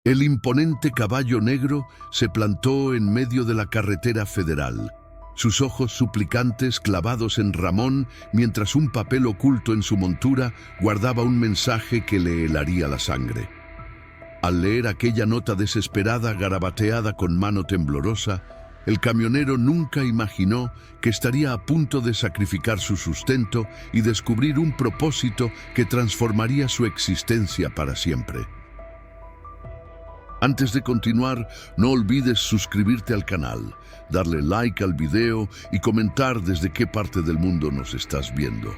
El imponente caballo negro se plantó en medio de la carretera federal, sus ojos suplicantes clavados en Ramón, mientras un papel oculto en su montura guardaba un mensaje que le helaría la sangre. Al leer aquella nota desesperada garabateada con mano temblorosa, el camionero nunca imaginó que estaría a punto de sacrificar su sustento y descubrir un propósito que transformaría su existencia para siempre. Antes de continuar, no olvides suscribirte al canal, darle like al video y comentar desde qué parte del mundo nos estás viendo.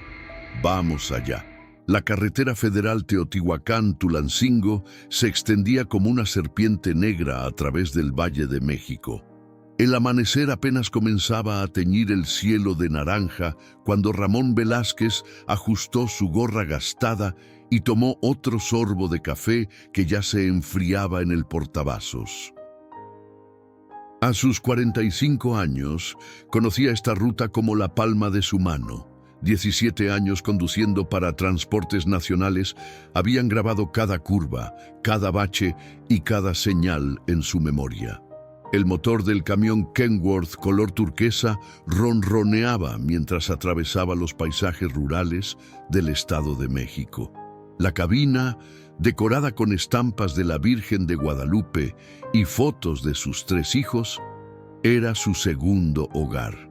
Vamos allá. La carretera federal Teotihuacán-Tulancingo se extendía como una serpiente negra a través del Valle de México. El amanecer apenas comenzaba a teñir el cielo de naranja cuando Ramón Velázquez ajustó su gorra gastada y tomó otro sorbo de café que ya se enfriaba en el portavasos. A sus 45 años, conocía esta ruta como la palma de su mano. 17 años conduciendo para Transportes Nacionales, habían grabado cada curva, cada bache y cada señal en su memoria. El motor del camión Kenworth color turquesa ronroneaba mientras atravesaba los paisajes rurales del Estado de México. La cabina, decorada con estampas de la Virgen de Guadalupe y fotos de sus 3 hijos, era su segundo hogar.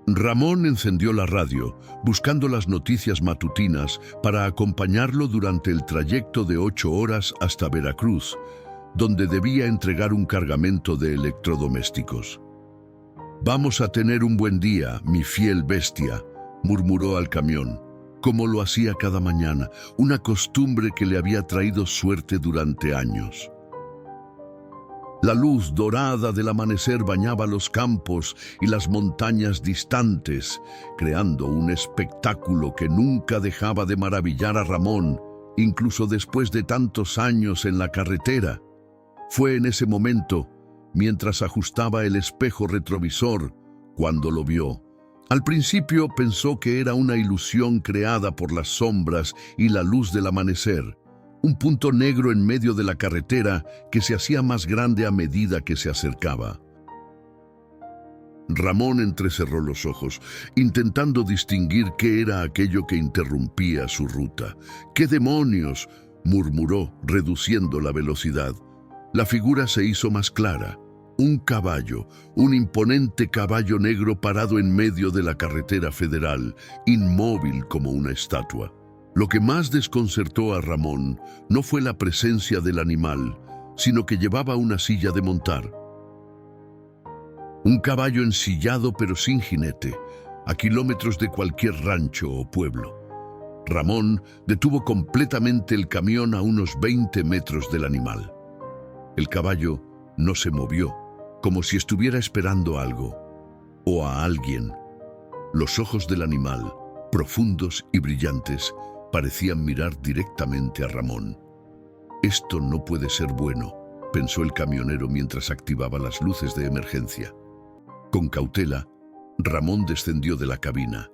Ramón encendió la radio, buscando las noticias matutinas para acompañarlo durante el trayecto de 8 horas hasta Veracruz, donde debía entregar un cargamento de electrodomésticos. «Vamos a tener un buen día, mi fiel bestia», murmuró al camión, como lo hacía cada mañana, una costumbre que le había traído suerte durante años. La luz dorada del amanecer bañaba los campos y las montañas distantes, creando un espectáculo que nunca dejaba de maravillar a Ramón, incluso después de tantos años en la carretera. Fue en ese momento, mientras ajustaba el espejo retrovisor, cuando lo vio. Al principio pensó que era una ilusión creada por las sombras y la luz del amanecer, un punto negro en medio de la carretera que se hacía más grande a medida que se acercaba. Ramón entrecerró los ojos, intentando distinguir qué era aquello que interrumpía su ruta. «¡Qué demonios!», murmuró, reduciendo la velocidad. La figura se hizo más clara. Un caballo, un imponente caballo negro parado en medio de la carretera federal, inmóvil como una estatua. Lo que más desconcertó a Ramón no fue la presencia del animal, sino que llevaba una silla de montar. Un caballo ensillado pero sin jinete, a kilómetros de cualquier rancho o pueblo. Ramón detuvo completamente el camión a unos 20 metros del animal. El caballo no se movió, como si estuviera esperando algo, o a alguien. Los ojos del animal, profundos y brillantes, parecían mirar directamente a Ramón. «Esto no puede ser bueno», pensó el camionero mientras activaba las luces de emergencia. Con cautela, Ramón descendió de la cabina.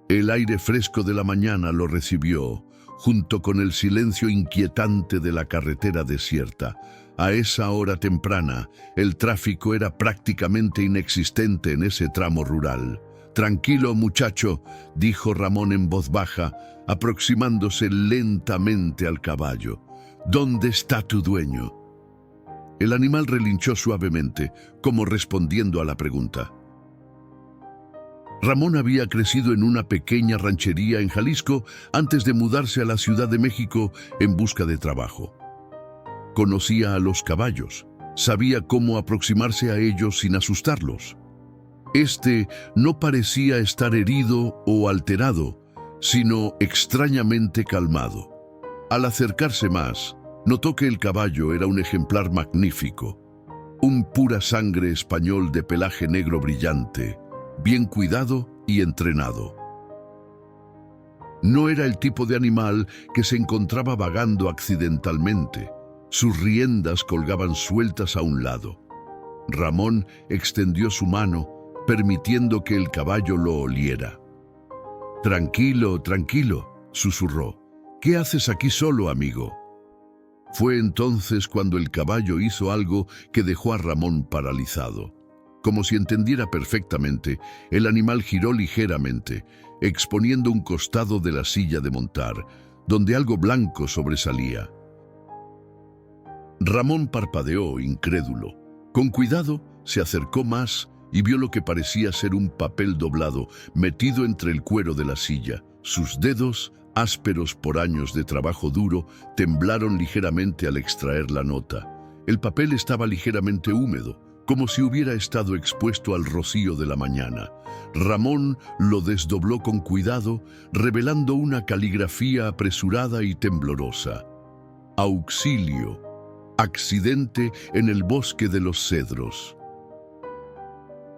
El aire fresco de la mañana lo recibió, junto con el silencio inquietante de la carretera desierta. A esa hora temprana, el tráfico era prácticamente inexistente en ese tramo rural. «Tranquilo, muchacho», dijo Ramón en voz baja, aproximándose lentamente al caballo. «¿Dónde está tu dueño?». El animal relinchó suavemente, como respondiendo a la pregunta. Ramón había crecido en una pequeña ranchería en Jalisco antes de mudarse a la Ciudad de México en busca de trabajo. Conocía a los caballos, sabía cómo aproximarse a ellos sin asustarlos. Este no parecía estar herido o alterado, sino extrañamente calmado. Al acercarse más, notó que el caballo era un ejemplar magnífico, un pura sangre español de pelaje negro brillante, bien cuidado y entrenado. No era el tipo de animal que se encontraba vagando accidentalmente. Sus riendas colgaban sueltas a un lado. Ramón extendió su mano, permitiendo que el caballo lo oliera. «Tranquilo, tranquilo», susurró. «¿Qué haces aquí solo, amigo?». Fue entonces cuando el caballo hizo algo que dejó a Ramón paralizado. Como si entendiera perfectamente, el animal giró ligeramente, exponiendo un costado de la silla de montar, donde algo blanco sobresalía. Ramón parpadeó, incrédulo. Con cuidado, se acercó más y vio lo que parecía ser un papel doblado metido entre el cuero de la silla. Sus dedos, ásperos por años de trabajo duro, temblaron ligeramente al extraer la nota. El papel estaba ligeramente húmedo, como si hubiera estado expuesto al rocío de la mañana. Ramón lo desdobló con cuidado, revelando una caligrafía apresurada y temblorosa. Auxilio. Accidente en el bosque de los cedros.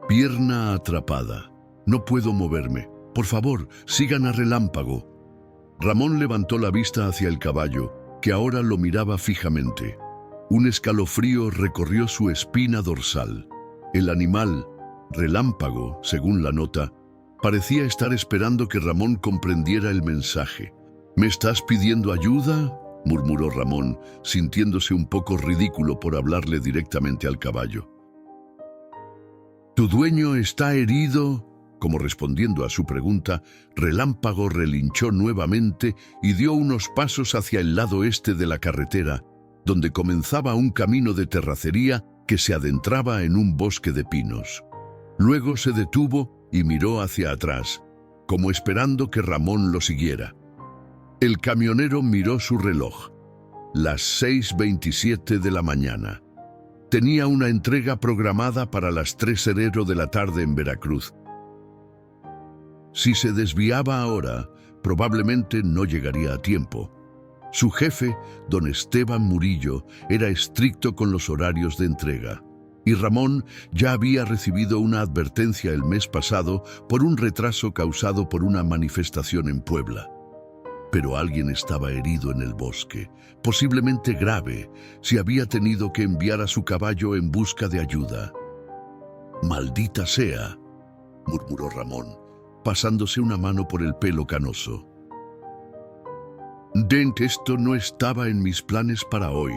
Pierna atrapada. No puedo moverme. Por favor, sigan a Relámpago. Ramón levantó la vista hacia el caballo, que ahora lo miraba fijamente. Un escalofrío recorrió su espina dorsal. El animal, Relámpago, según la nota, parecía estar esperando que Ramón comprendiera el mensaje. ¿Me estás pidiendo ayuda?, murmuró Ramón, sintiéndose un poco ridículo por hablarle directamente al caballo. ¿Tu dueño está herido? Como respondiendo a su pregunta, Relámpago relinchó nuevamente y dio unos pasos hacia el lado este de la carretera, donde comenzaba un camino de terracería que se adentraba en un bosque de pinos. Luego se detuvo y miró hacia atrás, como esperando que Ramón lo siguiera. El camionero miró su reloj. Las 6:27 de la mañana. Tenía una entrega programada para las 3:00 de la tarde en Veracruz. Si se desviaba ahora, probablemente no llegaría a tiempo. Su jefe, don Esteban Murillo, era estricto con los horarios de entrega, y Ramón ya había recibido una advertencia el mes pasado por un retraso causado por una manifestación en Puebla. Pero alguien estaba herido en el bosque, posiblemente grave, si había tenido que enviar a su caballo en busca de ayuda. «Maldita sea», murmuró Ramón, pasándose una mano por el pelo canoso. «Dent, esto no estaba en mis planes para hoy».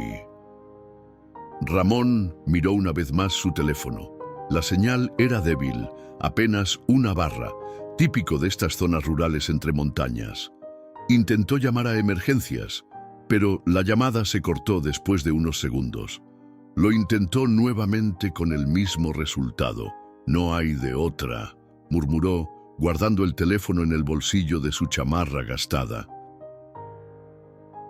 Ramón miró una vez más su teléfono. La señal era débil, apenas una barra, típico de estas zonas rurales entre montañas. Intentó llamar a emergencias, pero la llamada se cortó después de unos segundos. Lo intentó nuevamente con el mismo resultado. «No hay de otra», murmuró, guardando el teléfono en el bolsillo de su chamarra gastada.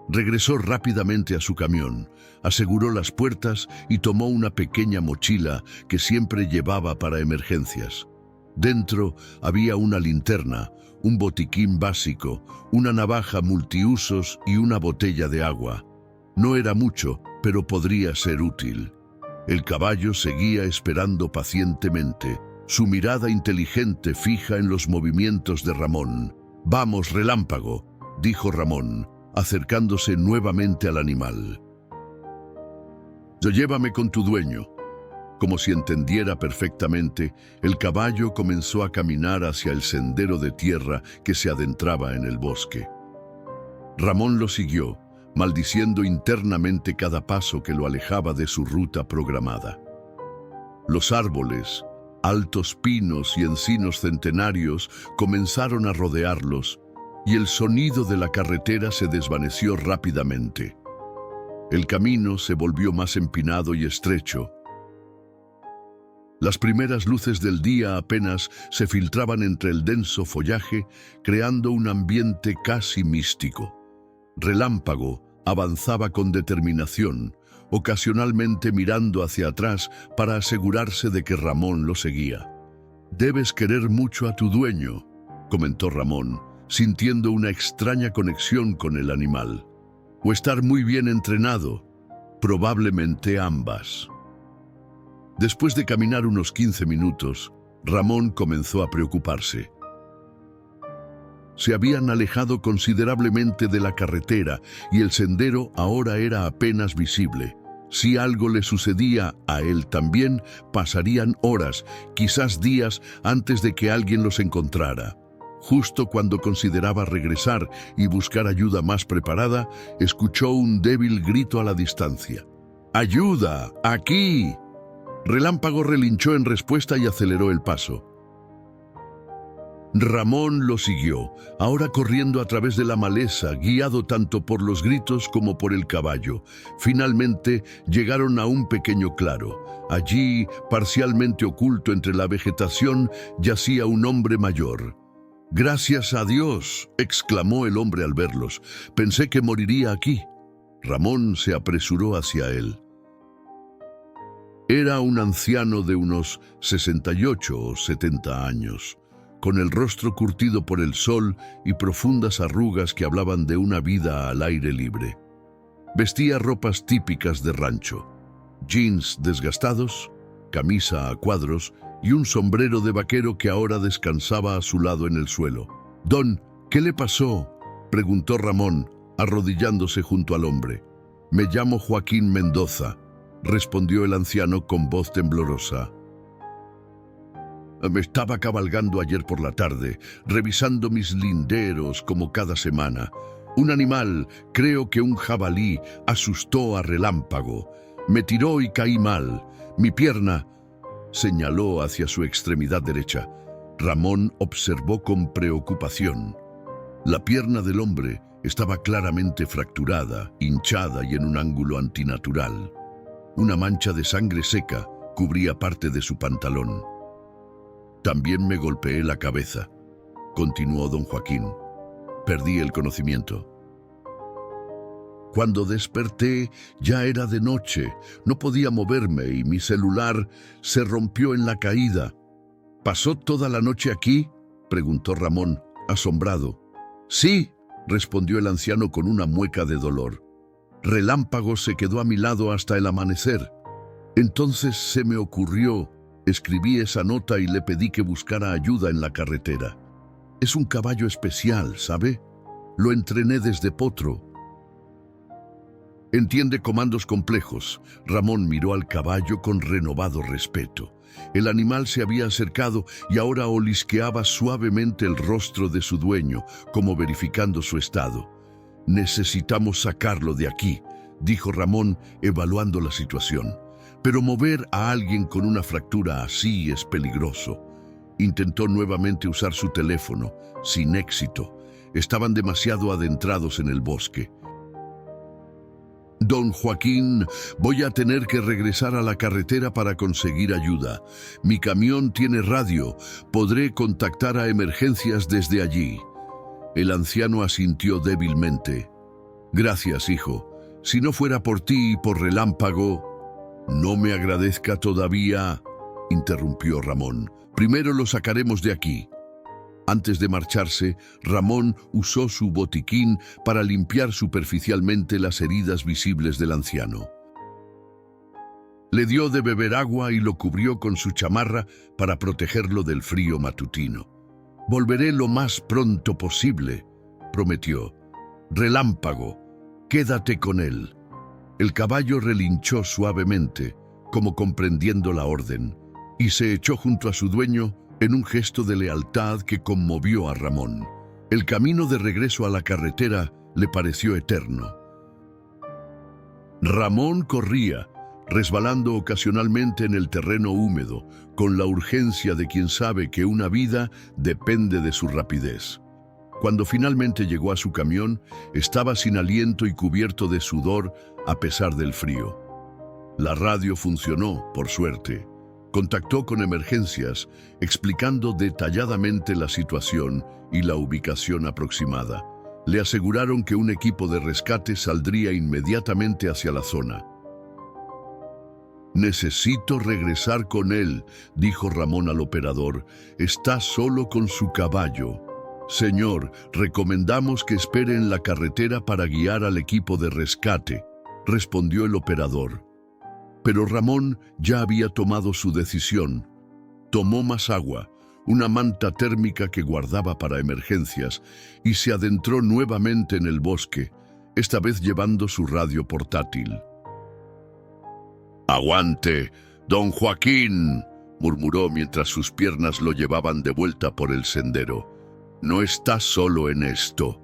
Regresó rápidamente a su camión, aseguró las puertas y tomó una pequeña mochila que siempre llevaba para emergencias. Dentro había una linterna, un botiquín básico, una navaja multiusos y una botella de agua. No era mucho, pero podría ser útil. El caballo seguía esperando pacientemente, su mirada inteligente fija en los movimientos de Ramón. «Vamos, Relámpago», dijo Ramón, acercándose nuevamente al animal. «Llévame con tu dueño». Como si entendiera perfectamente, el caballo comenzó a caminar hacia el sendero de tierra que se adentraba en el bosque. Ramón lo siguió, maldiciendo internamente cada paso que lo alejaba de su ruta programada. Los árboles, altos pinos y encinos centenarios comenzaron a rodearlos, y el sonido de la carretera se desvaneció rápidamente. El camino se volvió más empinado y estrecho. Las primeras luces del día apenas se filtraban entre el denso follaje, creando un ambiente casi místico. Relámpago avanzaba con determinación, ocasionalmente mirando hacia atrás para asegurarse de que Ramón lo seguía. «Debes querer mucho a tu dueño», comentó Ramón, sintiendo una extraña conexión con el animal. «O estar muy bien entrenado, probablemente ambas». Después de caminar unos 15 minutos, Ramón comenzó a preocuparse. Se habían alejado considerablemente de la carretera y el sendero ahora era apenas visible. Si algo le sucedía a él también, pasarían horas, quizás días, antes de que alguien los encontrara. Justo cuando consideraba regresar y buscar ayuda más preparada, escuchó un débil grito a la distancia. ¡Ayuda! ¡Aquí! Relámpago relinchó en respuesta y aceleró el paso. Ramón lo siguió, ahora corriendo a través de la maleza, guiado tanto por los gritos como por el caballo. Finalmente llegaron a un pequeño claro. Allí, parcialmente oculto entre la vegetación, yacía un hombre mayor. «Gracias a Dios», exclamó el hombre al verlos. «Pensé que moriría aquí». Ramón se apresuró hacia él. Era un anciano de unos 68 o 70 años, con el rostro curtido por el sol y profundas arrugas que hablaban de una vida al aire libre. Vestía ropas típicas de rancho, jeans desgastados, camisa a cuadros y un sombrero de vaquero que ahora descansaba a su lado en el suelo. «Don, ¿qué le pasó?», preguntó Ramón, arrodillándose junto al hombre. «Me llamo Joaquín Mendoza», respondió el anciano con voz temblorosa. «Me estaba cabalgando ayer por la tarde, revisando mis linderos como cada semana. Un animal, creo que un jabalí, asustó a Relámpago. Me tiró y caí mal. Mi pierna», señaló hacia su extremidad derecha. Ramón observó con preocupación. La pierna del hombre estaba claramente fracturada, hinchada y en un ángulo antinatural. Una mancha de sangre seca cubría parte de su pantalón. «También me golpeé la cabeza», continuó don Joaquín. «Perdí el conocimiento. Cuando desperté ya era de noche, no podía moverme y mi celular se rompió en la caída». «¿Pasó toda la noche aquí?», preguntó Ramón, asombrado. «Sí», respondió el anciano con una mueca de dolor. «Relámpago se quedó a mi lado hasta el amanecer. Entonces se me ocurrió, escribí esa nota y le pedí que buscara ayuda en la carretera. Es un caballo especial, ¿sabe? Lo entrené desde potro». «Entiende comandos complejos». Ramón miró al caballo con renovado respeto. El animal se había acercado y ahora olisqueaba suavemente el rostro de su dueño, como verificando su estado. «Necesitamos sacarlo de aquí», dijo Ramón, evaluando la situación. «Pero mover a alguien con una fractura así es peligroso». Intentó nuevamente usar su teléfono, sin éxito. Estaban demasiado adentrados en el bosque. «Don Joaquín, voy a tener que regresar a la carretera para conseguir ayuda. Mi camión tiene radio. Podré contactar a emergencias desde allí». El anciano asintió débilmente. «Gracias, hijo. Si no fuera por ti y por Relámpago...» «No me agradezca todavía», interrumpió Ramón. «Primero lo sacaremos de aquí». Antes de marcharse, Ramón usó su botiquín para limpiar superficialmente las heridas visibles del anciano. Le dio de beber agua y lo cubrió con su chamarra para protegerlo del frío matutino. «Volveré lo más pronto posible», prometió. «Relámpago, quédate con él». El caballo relinchó suavemente, como comprendiendo la orden, y se echó junto a su dueño en un gesto de lealtad que conmovió a Ramón. El camino de regreso a la carretera le pareció eterno. Ramón corría, resbalando ocasionalmente en el terreno húmedo, con la urgencia de quien sabe que una vida depende de su rapidez. Cuando finalmente llegó a su camión, estaba sin aliento y cubierto de sudor a pesar del frío. La radio funcionó, por suerte. Contactó con emergencias, explicando detalladamente la situación y la ubicación aproximada. Le aseguraron que un equipo de rescate saldría inmediatamente hacia la zona. «Necesito regresar con él», dijo Ramón al operador. «Está solo con su caballo». «Señor, recomendamos que espere en la carretera para guiar al equipo de rescate», respondió el operador. Pero Ramón ya había tomado su decisión. Tomó más agua, una manta térmica que guardaba para emergencias, y se adentró nuevamente en el bosque, esta vez llevando su radio portátil. «Aguante, don Joaquín», murmuró mientras sus piernas lo llevaban de vuelta por el sendero. no estás solo en esto.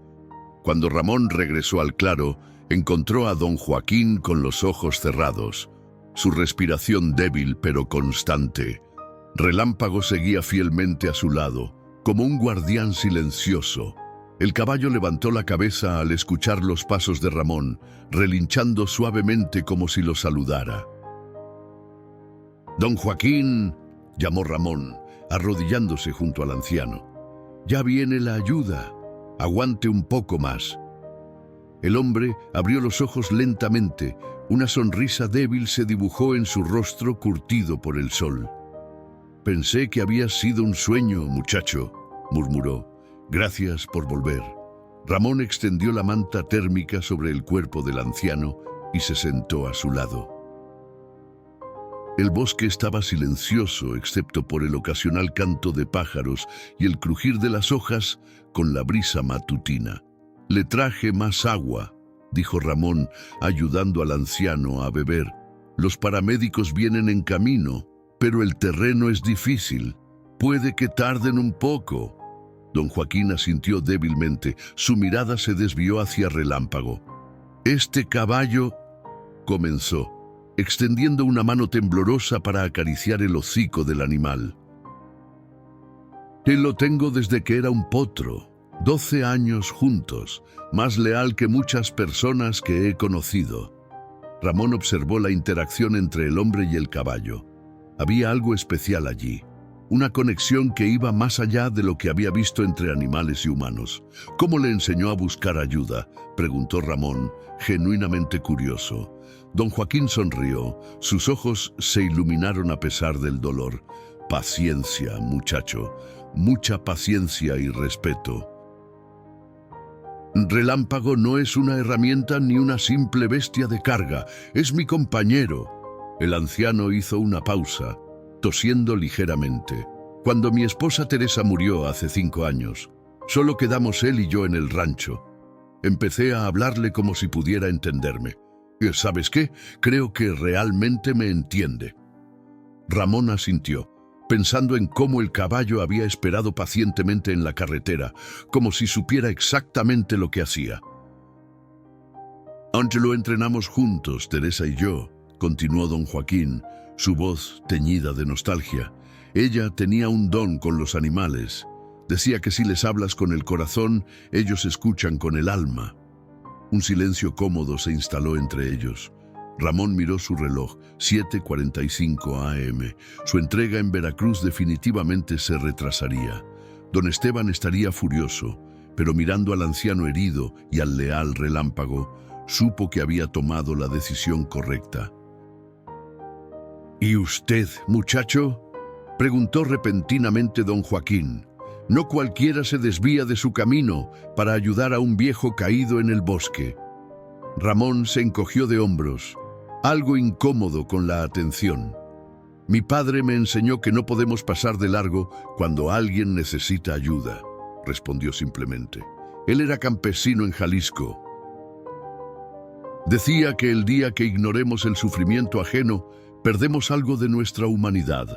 Cuando Ramón regresó al claro, encontró a don Joaquín con los ojos cerrados, su respiración débil pero constante. Relámpago seguía fielmente a su lado, como un guardián silencioso. El caballo levantó la cabeza al escuchar los pasos de Ramón, relinchando suavemente como si lo saludara. «Don Joaquín», llamó Ramón, arrodillándose junto al anciano. «Ya viene la ayuda. Aguante un poco más». El hombre abrió los ojos lentamente. Una sonrisa débil se dibujó en su rostro curtido por el sol. «Pensé que había sido un sueño, muchacho», murmuró. «Gracias por volver». Ramón extendió la manta térmica sobre el cuerpo del anciano y se sentó a su lado. El bosque estaba silencioso, excepto por el ocasional canto de pájaros y el crujir de las hojas con la brisa matutina. «Le traje más agua», dijo Ramón, ayudando al anciano a beber. «Los paramédicos vienen en camino, pero el terreno es difícil. Puede que tarden un poco». Don Joaquín asintió débilmente. Su mirada se desvió hacia Relámpago. «Este caballo», comenzó, extendiendo una mano temblorosa para acariciar el hocico del animal. «Que lo tengo desde que era un potro, 12 años juntos, más leal que muchas personas que he conocido». Ramón observó la interacción entre el hombre y el caballo. Había algo especial allí, una conexión que iba más allá de lo que había visto entre animales y humanos. «¿Cómo le enseñó a buscar ayuda?», preguntó Ramón, genuinamente curioso. Don Joaquín sonrió. Sus ojos se iluminaron a pesar del dolor. «Paciencia, muchacho, mucha paciencia y respeto. Relámpago no es una herramienta ni una simple bestia de carga, es mi compañero». El anciano hizo una pausa, tosiendo ligeramente. «Cuando mi esposa Teresa murió hace 5 años, solo quedamos él y yo en el rancho. Empecé a hablarle como si pudiera entenderme. Y ¿sabes qué? Creo que realmente me entiende». Ramón asintió, pensando en cómo el caballo había esperado pacientemente en la carretera, como si supiera exactamente lo que hacía. «Antes lo entrenamos juntos, Teresa y yo», continuó don Joaquín, su voz teñida de nostalgia. «Ella tenía un don con los animales. Decía que si les hablas con el corazón, ellos escuchan con el alma». Un silencio cómodo se instaló entre ellos. Ramón miró su reloj, 7:45 AM. Su entrega en Veracruz definitivamente se retrasaría. Don Esteban estaría furioso, pero mirando al anciano herido y al leal Relámpago, supo que había tomado la decisión correcta. «¿Y usted, muchacho?», preguntó repentinamente don Joaquín. «No cualquiera se desvía de su camino para ayudar a un viejo caído en el bosque». Ramón se encogió de hombros, algo incómodo con la atención. «Mi padre me enseñó que no podemos pasar de largo cuando alguien necesita ayuda», respondió simplemente. «Él era campesino en Jalisco. Decía que el día que ignoremos el sufrimiento ajeno, perdemos algo de nuestra humanidad».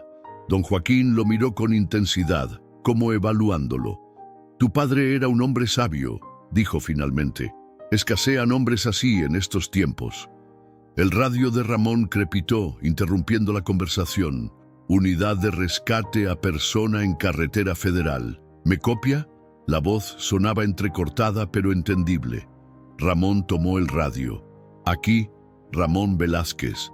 Don Joaquín lo miró con intensidad, como evaluándolo. «Tu padre era un hombre sabio», dijo finalmente. «Escasean hombres así en estos tiempos». El radio de Ramón crepitó, interrumpiendo la conversación. «Unidad de rescate a persona en carretera federal. ¿Me copia?». La voz sonaba entrecortada pero entendible. Ramón tomó el radio. «Aquí, Ramón Velázquez».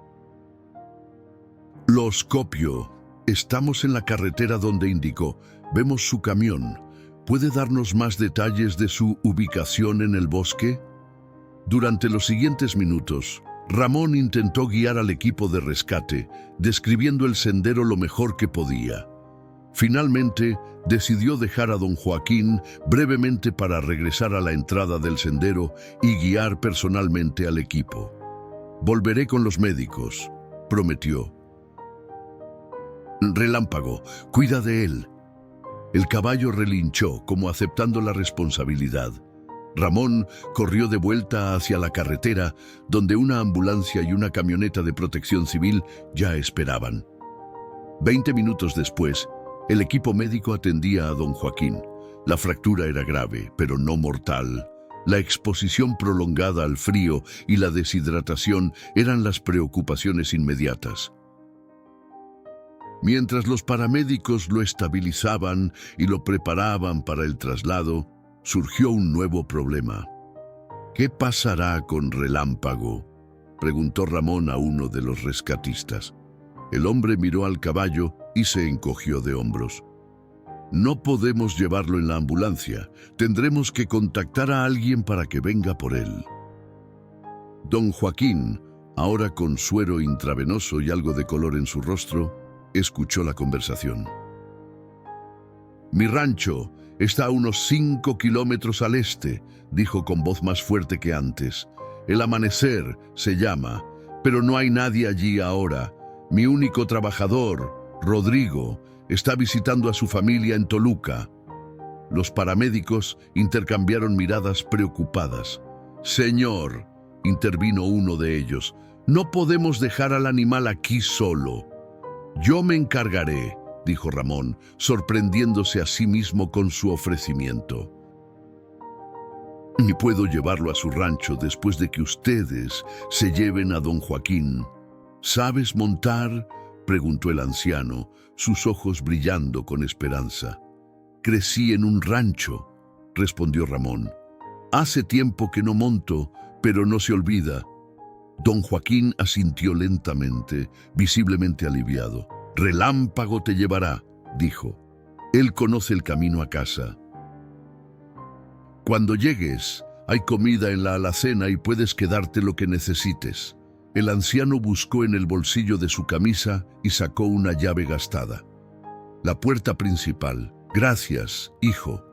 «Los copio. Estamos en la carretera donde indicó. Vemos su camión. ¿Puede darnos más detalles de su ubicación en el bosque?». Durante los siguientes minutos, Ramón intentó guiar al equipo de rescate, describiendo el sendero lo mejor que podía. Finalmente, decidió dejar a don Joaquín brevemente para regresar a la entrada del sendero y guiar personalmente al equipo. «Volveré con los médicos», prometió. «Relámpago, cuida de él». El caballo relinchó, como aceptando la responsabilidad. Ramón corrió de vuelta hacia la carretera, donde una ambulancia y una camioneta de protección civil ya esperaban. 20 minutos después, el equipo médico atendía a don Joaquín. La fractura era grave, pero no mortal. La exposición prolongada al frío y la deshidratación eran las preocupaciones inmediatas. Mientras los paramédicos lo estabilizaban y lo preparaban para el traslado, surgió un nuevo problema. ¿Qué pasará con Relámpago?, preguntó Ramón a uno de los rescatistas. El hombre miró al caballo y se encogió de hombros. No podemos llevarlo en la ambulancia. Tendremos que contactar a alguien para que venga por él. Don Joaquín, ahora con suero intravenoso y algo de color en su rostro, escuchó la conversación. Mi rancho está a unos 5 kilómetros al este, dijo con voz más fuerte que antes. El Amanecer se llama, pero no hay nadie allí ahora. Mi único trabajador, Rodrigo, está visitando a su familia en Toluca. Los paramédicos intercambiaron miradas preocupadas. Señor, intervino uno de ellos, no podemos dejar al animal aquí solo. Yo me encargaré, dijo Ramón, sorprendiéndose a sí mismo con su ofrecimiento. Ni puedo llevarlo a su rancho después de que ustedes se lleven a don Joaquín. ¿Sabes montar?, preguntó el anciano, sus ojos brillando con esperanza. Crecí en un rancho, respondió Ramón. Hace tiempo que no monto, pero no se olvida. Don Joaquín asintió lentamente, visiblemente aliviado. Relámpago te llevará, dijo. Él conoce el camino a casa. Cuando llegues, hay comida en la alacena y puedes quedarte lo que necesites. El anciano buscó en el bolsillo de su camisa y sacó una llave gastada. La puerta principal. Gracias, hijo.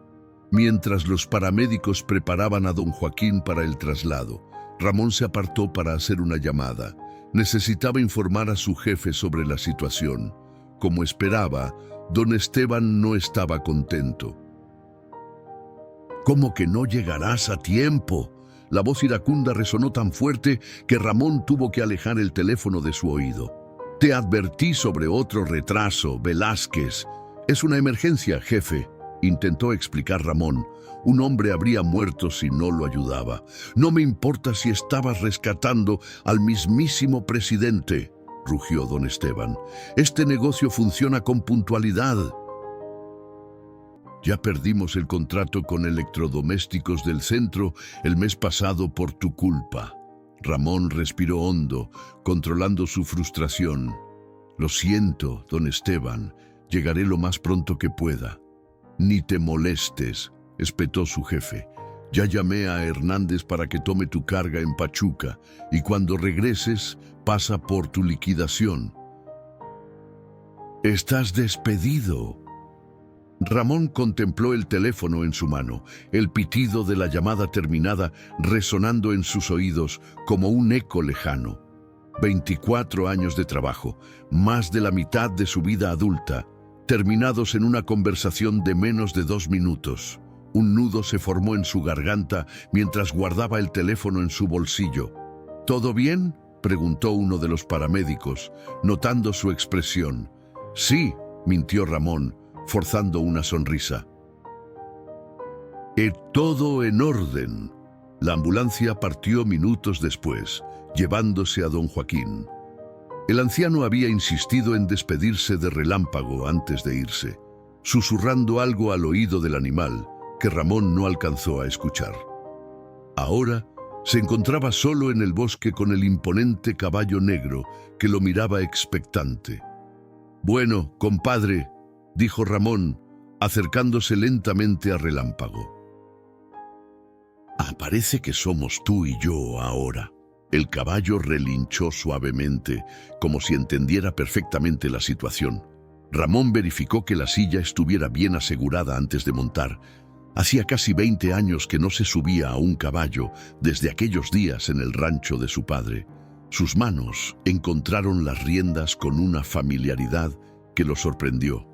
Mientras los paramédicos preparaban a don Joaquín para el traslado, Ramón se apartó para hacer una llamada. Necesitaba informar a su jefe sobre la situación. Como esperaba, don Esteban no estaba contento. ¿Cómo que no llegarás a tiempo? La voz iracunda resonó tan fuerte que Ramón tuvo que alejar el teléfono de su oído. Te advertí sobre otro retraso, Velázquez. Es una emergencia, jefe, intentó explicar Ramón. Un hombre habría muerto si no lo ayudaba. No me importa si estabas rescatando al mismísimo presidente, rugió don Esteban. Este negocio funciona con puntualidad. Ya perdimos el contrato con electrodomésticos del centro el mes pasado por tu culpa. Ramón respiró hondo, controlando su frustración. Lo siento, don Esteban. Llegaré lo más pronto que pueda. Ni te molestes, espetó su jefe. Ya llamé a Hernández para que tome tu carga en Pachuca y cuando regreses pasa por tu liquidación. Estás despedido. Ramón contempló el teléfono en su mano, el pitido de la llamada terminada resonando en sus oídos como un eco lejano. 24 años de trabajo, más de la mitad de su vida adulta, terminados en una conversación de menos de 2 minutos. Un nudo se formó en su garganta mientras guardaba el teléfono en su bolsillo. ¿Todo bien?, preguntó uno de los paramédicos, notando su expresión. Sí, mintió Ramón, forzando una sonrisa. Todo en orden. La ambulancia partió minutos después, llevándose a don Joaquín. El anciano había insistido en despedirse de Relámpago antes de irse, susurrando algo al oído del animal que Ramón no alcanzó a escuchar. Ahora se encontraba solo en el bosque con el imponente caballo negro que lo miraba expectante. Bueno, compadre, dijo Ramón, acercándose lentamente a Relámpago. Parece que somos tú y yo ahora. El caballo relinchó suavemente, como si entendiera perfectamente la situación. Ramón verificó que la silla estuviera bien asegurada antes de montar. Hacía casi 20 años que no se subía a un caballo desde aquellos días en el rancho de su padre. Sus manos encontraron las riendas con una familiaridad que lo sorprendió.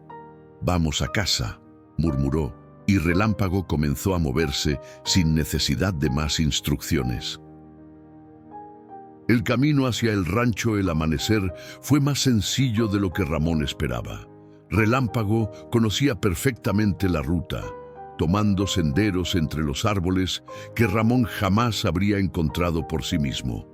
«Vamos a casa», murmuró, y Relámpago comenzó a moverse sin necesidad de más instrucciones. El camino hacia el rancho El Amanecer fue más sencillo de lo que Ramón esperaba. Relámpago conocía perfectamente la ruta. tomando senderos entre los árboles que Ramón jamás habría encontrado por sí mismo.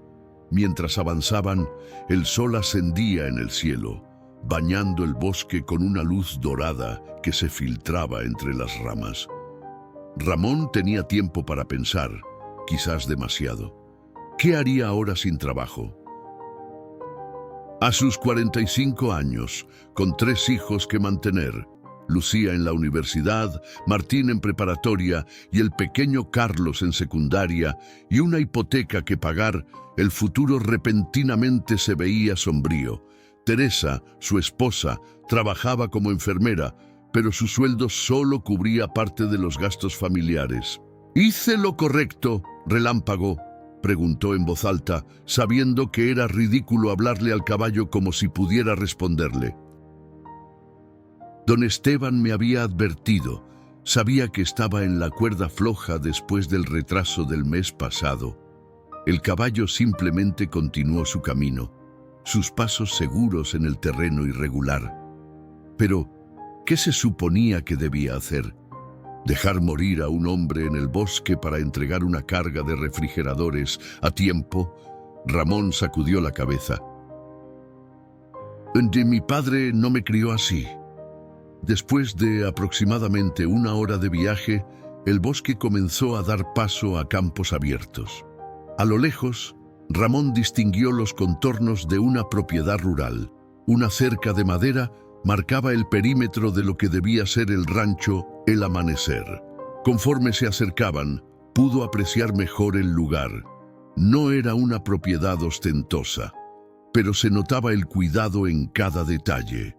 Mientras avanzaban, el sol ascendía en el cielo, bañando el bosque con una luz dorada que se filtraba entre las ramas. Ramón tenía tiempo para pensar, quizás demasiado. ¿Qué haría ahora sin trabajo? A sus 45 años, con 3 hijos que mantener, Lucía en la universidad, Martín en preparatoria y el pequeño Carlos en secundaria, y una hipoteca que pagar, el futuro repentinamente se veía sombrío. Teresa, su esposa, trabajaba como enfermera, pero su sueldo solo cubría parte de los gastos familiares. ¿Hice lo correcto, Relámpago?, preguntó en voz alta, sabiendo que era ridículo hablarle al caballo como si pudiera responderle. Don Esteban me había advertido. Sabía que estaba en la cuerda floja después del retraso del mes pasado. El caballo simplemente continuó su camino, sus pasos seguros en el terreno irregular. Pero, ¿qué se suponía que debía hacer? ¿Dejar morir a un hombre en el bosque para entregar una carga de refrigeradores a tiempo? Ramón sacudió la cabeza. Mi padre no me crió así. Después de aproximadamente 1 hora de viaje, el bosque comenzó a dar paso a campos abiertos. A lo lejos, Ramón distinguió los contornos de una propiedad rural. Una cerca de madera marcaba el perímetro de lo que debía ser el rancho El Amanecer. Conforme se acercaban, pudo apreciar mejor el lugar. No era una propiedad ostentosa, pero se notaba el cuidado en cada detalle.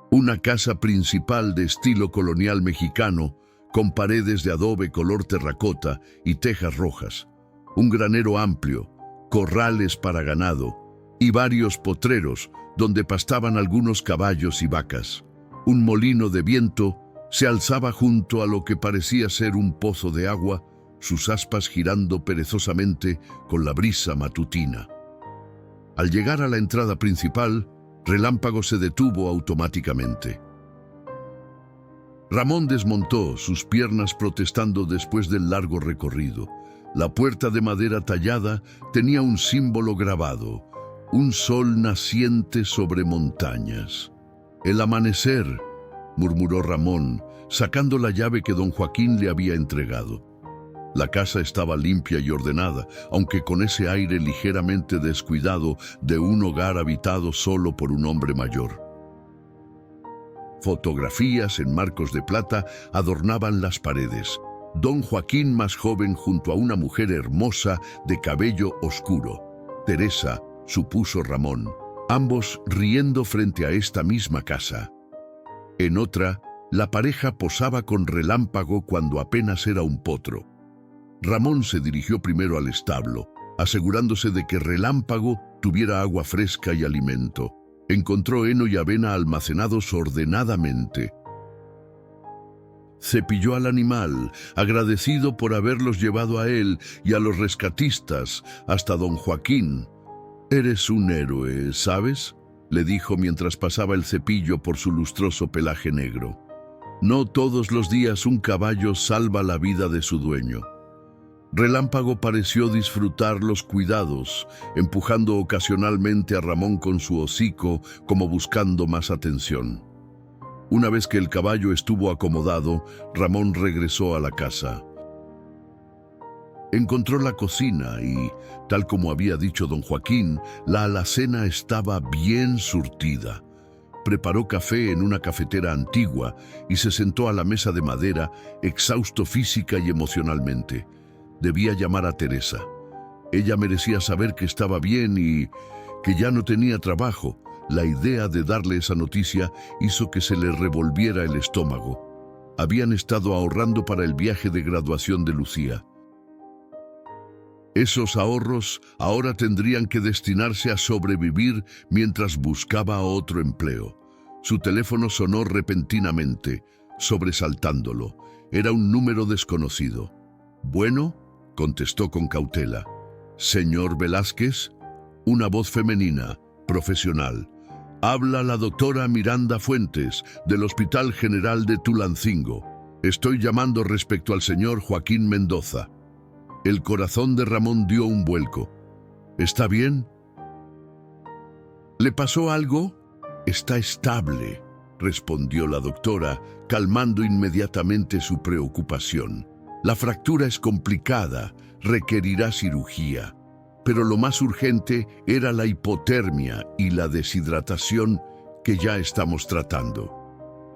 Una casa principal de estilo colonial mexicano, con paredes de adobe color terracota y tejas rojas. Un granero amplio, corrales para ganado y varios potreros donde pastaban algunos caballos y vacas. Un molino de viento se alzaba junto a lo que parecía ser un pozo de agua, sus aspas girando perezosamente con la brisa matutina. Al llegar a la entrada principal, Relámpago se detuvo automáticamente. Ramón desmontó, sus piernas protestando después del largo recorrido. La puerta de madera tallada tenía un símbolo grabado, un sol naciente sobre montañas. «El amanecer», murmuró Ramón, sacando la llave que don Joaquín le había entregado. La casa estaba limpia y ordenada, aunque con ese aire ligeramente descuidado de un hogar habitado solo por un hombre mayor. Fotografías en marcos de plata adornaban las paredes. Don Joaquín más joven junto a una mujer hermosa de cabello oscuro. Teresa, supuso Ramón, ambos riendo frente a esta misma casa. En otra, la pareja posaba con Relámpago cuando apenas era un potro. Ramón se dirigió primero al establo, asegurándose de que Relámpago tuviera agua fresca y alimento. Encontró heno y avena almacenados ordenadamente. Cepilló al animal, agradecido por haberlos llevado a él y a los rescatistas hasta don Joaquín. «Eres un héroe, ¿sabes?», le dijo mientras pasaba el cepillo por su lustroso pelaje negro. «No todos los días un caballo salva la vida de su dueño». Relámpago pareció disfrutar los cuidados, empujando ocasionalmente a Ramón con su hocico como buscando más atención. Una vez que el caballo estuvo acomodado, Ramón regresó a la casa. Encontró la cocina y, tal como había dicho don Joaquín, la alacena estaba bien surtida. Preparó café en una cafetera antigua y se sentó a la mesa de madera, exhausto física y emocionalmente. Debía llamar a Teresa. Ella merecía saber que estaba bien y que ya no tenía trabajo. La idea de darle esa noticia hizo que se le revolviera el estómago. Habían estado ahorrando para el viaje de graduación de Lucía. Esos ahorros ahora tendrían que destinarse a sobrevivir mientras buscaba otro empleo. Su teléfono sonó repentinamente, sobresaltándolo. Era un número desconocido. «Bueno», contestó con cautela. «Señor Velázquez», una voz femenina, profesional. «Habla la doctora Miranda Fuentes, del Hospital General de Tulancingo». Estoy llamando respecto al señor Joaquín Mendoza. El corazón de Ramón dio un vuelco. ¿Está bien? ¿Le pasó algo? Está estable, respondió la doctora, calmando inmediatamente su preocupación. La fractura es complicada, requerirá cirugía, pero lo más urgente era la hipotermia y la deshidratación que ya estamos tratando.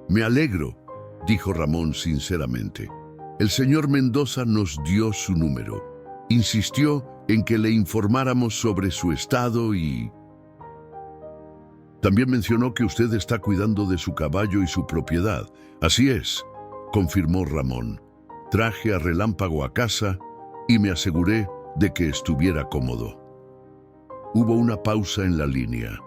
Me alegro, dijo Ramón sinceramente. El señor Mendoza nos dio su número. Insistió en que le informáramos sobre su estado y... También mencionó que usted está cuidando de su caballo y su propiedad. Así es, confirmó Ramón. Traje a Relámpago a casa y me aseguré de que estuviera cómodo. Hubo una pausa en la línea.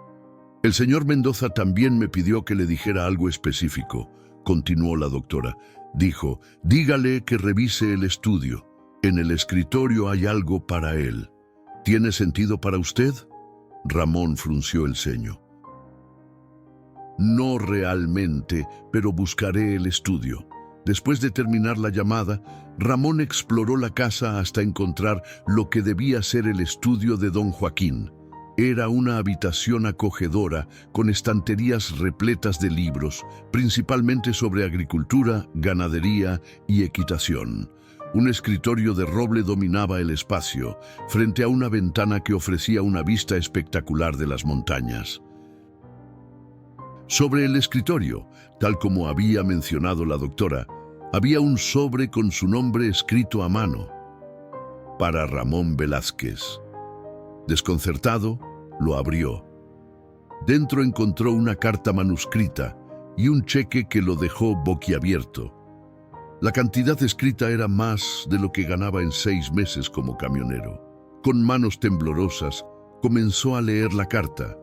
El señor Mendoza también me pidió que le dijera algo específico, continuó la doctora. Dijo, dígale que revise el estudio. En el escritorio hay algo para él. ¿Tiene sentido para usted? Ramón frunció el ceño. No realmente, pero buscaré el estudio. Después de terminar la llamada, Ramón exploró la casa hasta encontrar lo que debía ser el estudio de don Joaquín. Era una habitación acogedora con estanterías repletas de libros, principalmente sobre agricultura, ganadería y equitación. Un escritorio de roble dominaba el espacio, frente a una ventana que ofrecía una vista espectacular de las montañas. Sobre el escritorio, tal como había mencionado la doctora, había un sobre con su nombre escrito a mano. Para Ramón Velázquez. Desconcertado, lo abrió. Dentro encontró una carta manuscrita y un cheque que lo dejó boquiabierto. La cantidad escrita era más de lo que ganaba en 6 meses como camionero. Con manos temblorosas, comenzó a leer la carta.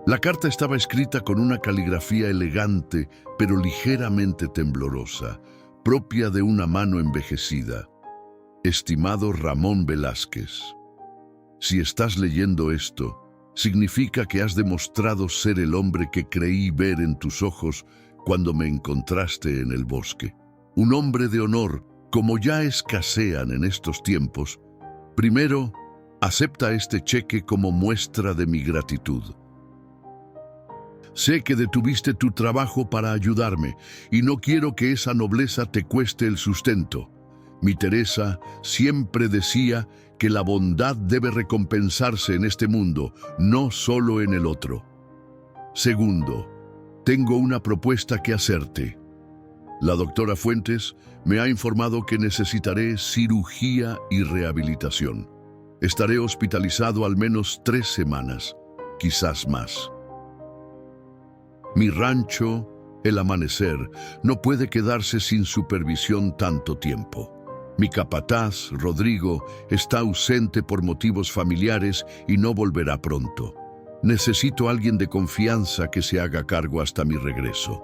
La carta estaba escrita con una caligrafía elegante, pero ligeramente temblorosa, propia de una mano envejecida. Estimado Ramón Velázquez, si estás leyendo esto, significa que has demostrado ser el hombre que creí ver en tus ojos cuando me encontraste en el bosque. Un hombre de honor, como ya escasean en estos tiempos. Primero, acepta este cheque como muestra de mi gratitud. Sé que detuviste tu trabajo para ayudarme y no quiero que esa nobleza te cueste el sustento. Mi Teresa siempre decía que la bondad debe recompensarse en este mundo, no solo en el otro. Segundo, tengo una propuesta que hacerte. La doctora Fuentes me ha informado que necesitaré cirugía y rehabilitación. Estaré hospitalizado al menos 3 semanas, quizás más. Mi rancho, el Amanecer, no puede quedarse sin supervisión tanto tiempo. Mi capataz, Rodrigo, está ausente por motivos familiares y no volverá pronto. Necesito a alguien de confianza que se haga cargo hasta mi regreso.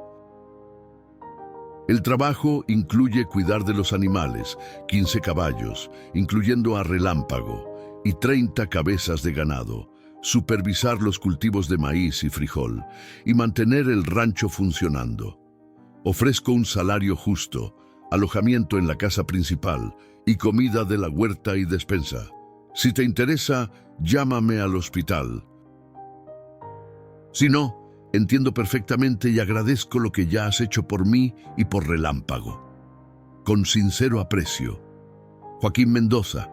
El trabajo incluye cuidar de los animales, 15 caballos, incluyendo a Relámpago, y 30 cabezas de ganado, supervisar los cultivos de maíz y frijol, y mantener el rancho funcionando. Ofrezco un salario justo, alojamiento en la casa principal y comida de la huerta y despensa. Si te interesa, llámame al hospital. Si no, entiendo perfectamente y agradezco lo que ya has hecho por mí y por Relámpago. Con sincero aprecio. Joaquín Mendoza.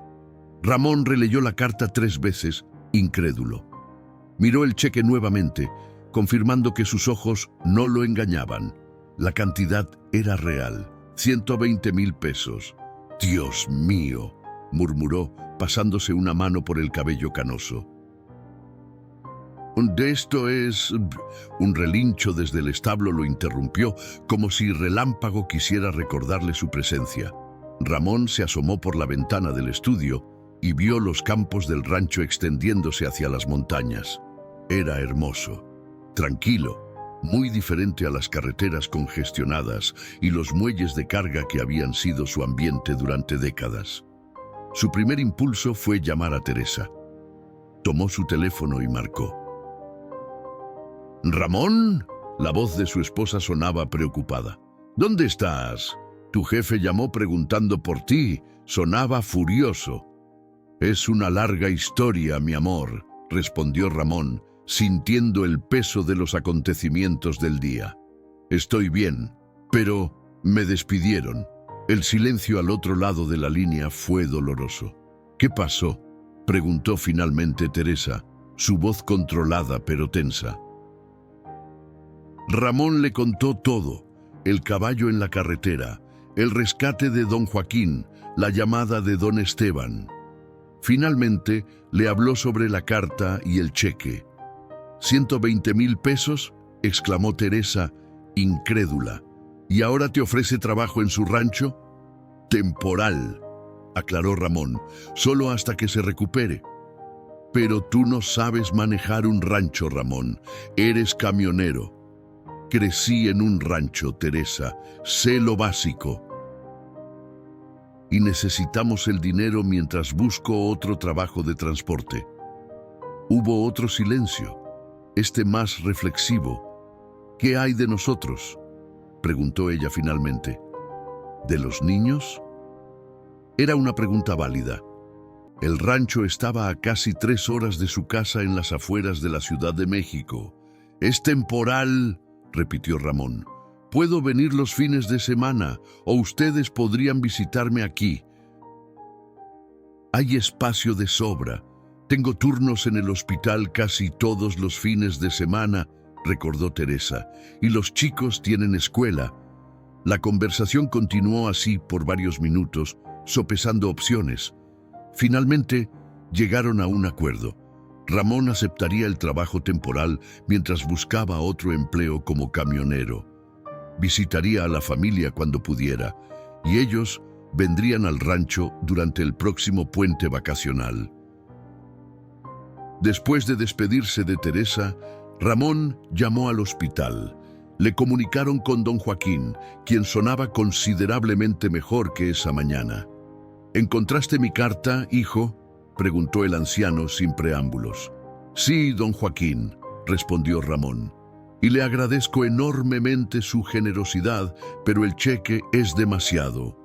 Ramón releyó la carta 3 veces, incrédulo. Miró el cheque nuevamente, confirmando que sus ojos no lo engañaban. La cantidad era real, 120,000 pesos. Dios mío, murmuró, pasándose una mano por el cabello canoso. De esto es... Un relincho desde el establo lo interrumpió, como si Relámpago quisiera recordarle su presencia. Ramón se asomó por la ventana del estudio y vio los campos del rancho extendiéndose hacia las montañas. Era hermoso, tranquilo, muy diferente a las carreteras congestionadas y los muelles de carga que habían sido su ambiente durante décadas. Su primer impulso fue llamar a Teresa. Tomó su teléfono y marcó. «¿Ramón?», la voz de su esposa sonaba preocupada. ¿Dónde estás? Tu jefe llamó preguntando por ti. Sonaba furioso. Es una larga historia, mi amor, respondió Ramón, sintiendo el peso de los acontecimientos del día. Estoy bien, pero me despidieron. El silencio al otro lado de la línea fue doloroso. ¿Qué pasó?, preguntó finalmente Teresa, su voz controlada pero tensa. Ramón le contó todo: el caballo en la carretera, el rescate de don Joaquín, la llamada de don Esteban. Finalmente le habló sobre la carta y el cheque. ¿120,000 pesos? Exclamó Teresa, incrédula. ¿Y ahora te ofrece trabajo en su rancho? Temporal, aclaró Ramón, solo hasta que se recupere. Pero tú no sabes manejar un rancho, Ramón. Eres camionero. Crecí en un rancho, Teresa. Sé lo básico. Y necesitamos el dinero mientras busco otro trabajo de transporte. Hubo otro silencio, este más reflexivo. ¿Qué hay de nosotros?, preguntó ella finalmente. ¿De los niños? Era una pregunta válida. El rancho estaba a casi 3 horas de su casa en las afueras de la Ciudad de México. Es temporal, repitió Ramón. Puedo venir los fines de semana, o ustedes podrían visitarme aquí. Hay espacio de sobra. Tengo turnos en el hospital casi todos los fines de semana, recordó Teresa, y los chicos tienen escuela. La conversación continuó así por varios minutos, sopesando opciones. Finalmente, llegaron a un acuerdo. Ramón aceptaría el trabajo temporal mientras buscaba otro empleo como camionero. Visitaría a la familia cuando pudiera, y ellos vendrían al rancho durante el próximo puente vacacional. Después de despedirse de Teresa, Ramón llamó al hospital. Le comunicaron con don Joaquín, quien sonaba considerablemente mejor que esa mañana. ¿Encontraste mi carta, hijo?, preguntó el anciano sin preámbulos. Sí, don Joaquín, respondió Ramón, y le agradezco enormemente su generosidad, pero el cheque es demasiado.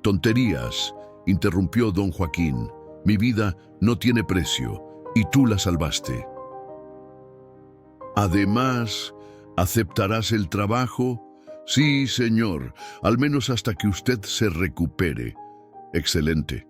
Tonterías, interrumpió don Joaquín. Mi vida no tiene precio, y tú la salvaste. Además, ¿aceptarás el trabajo? Sí, señor, al menos hasta que usted se recupere. Excelente.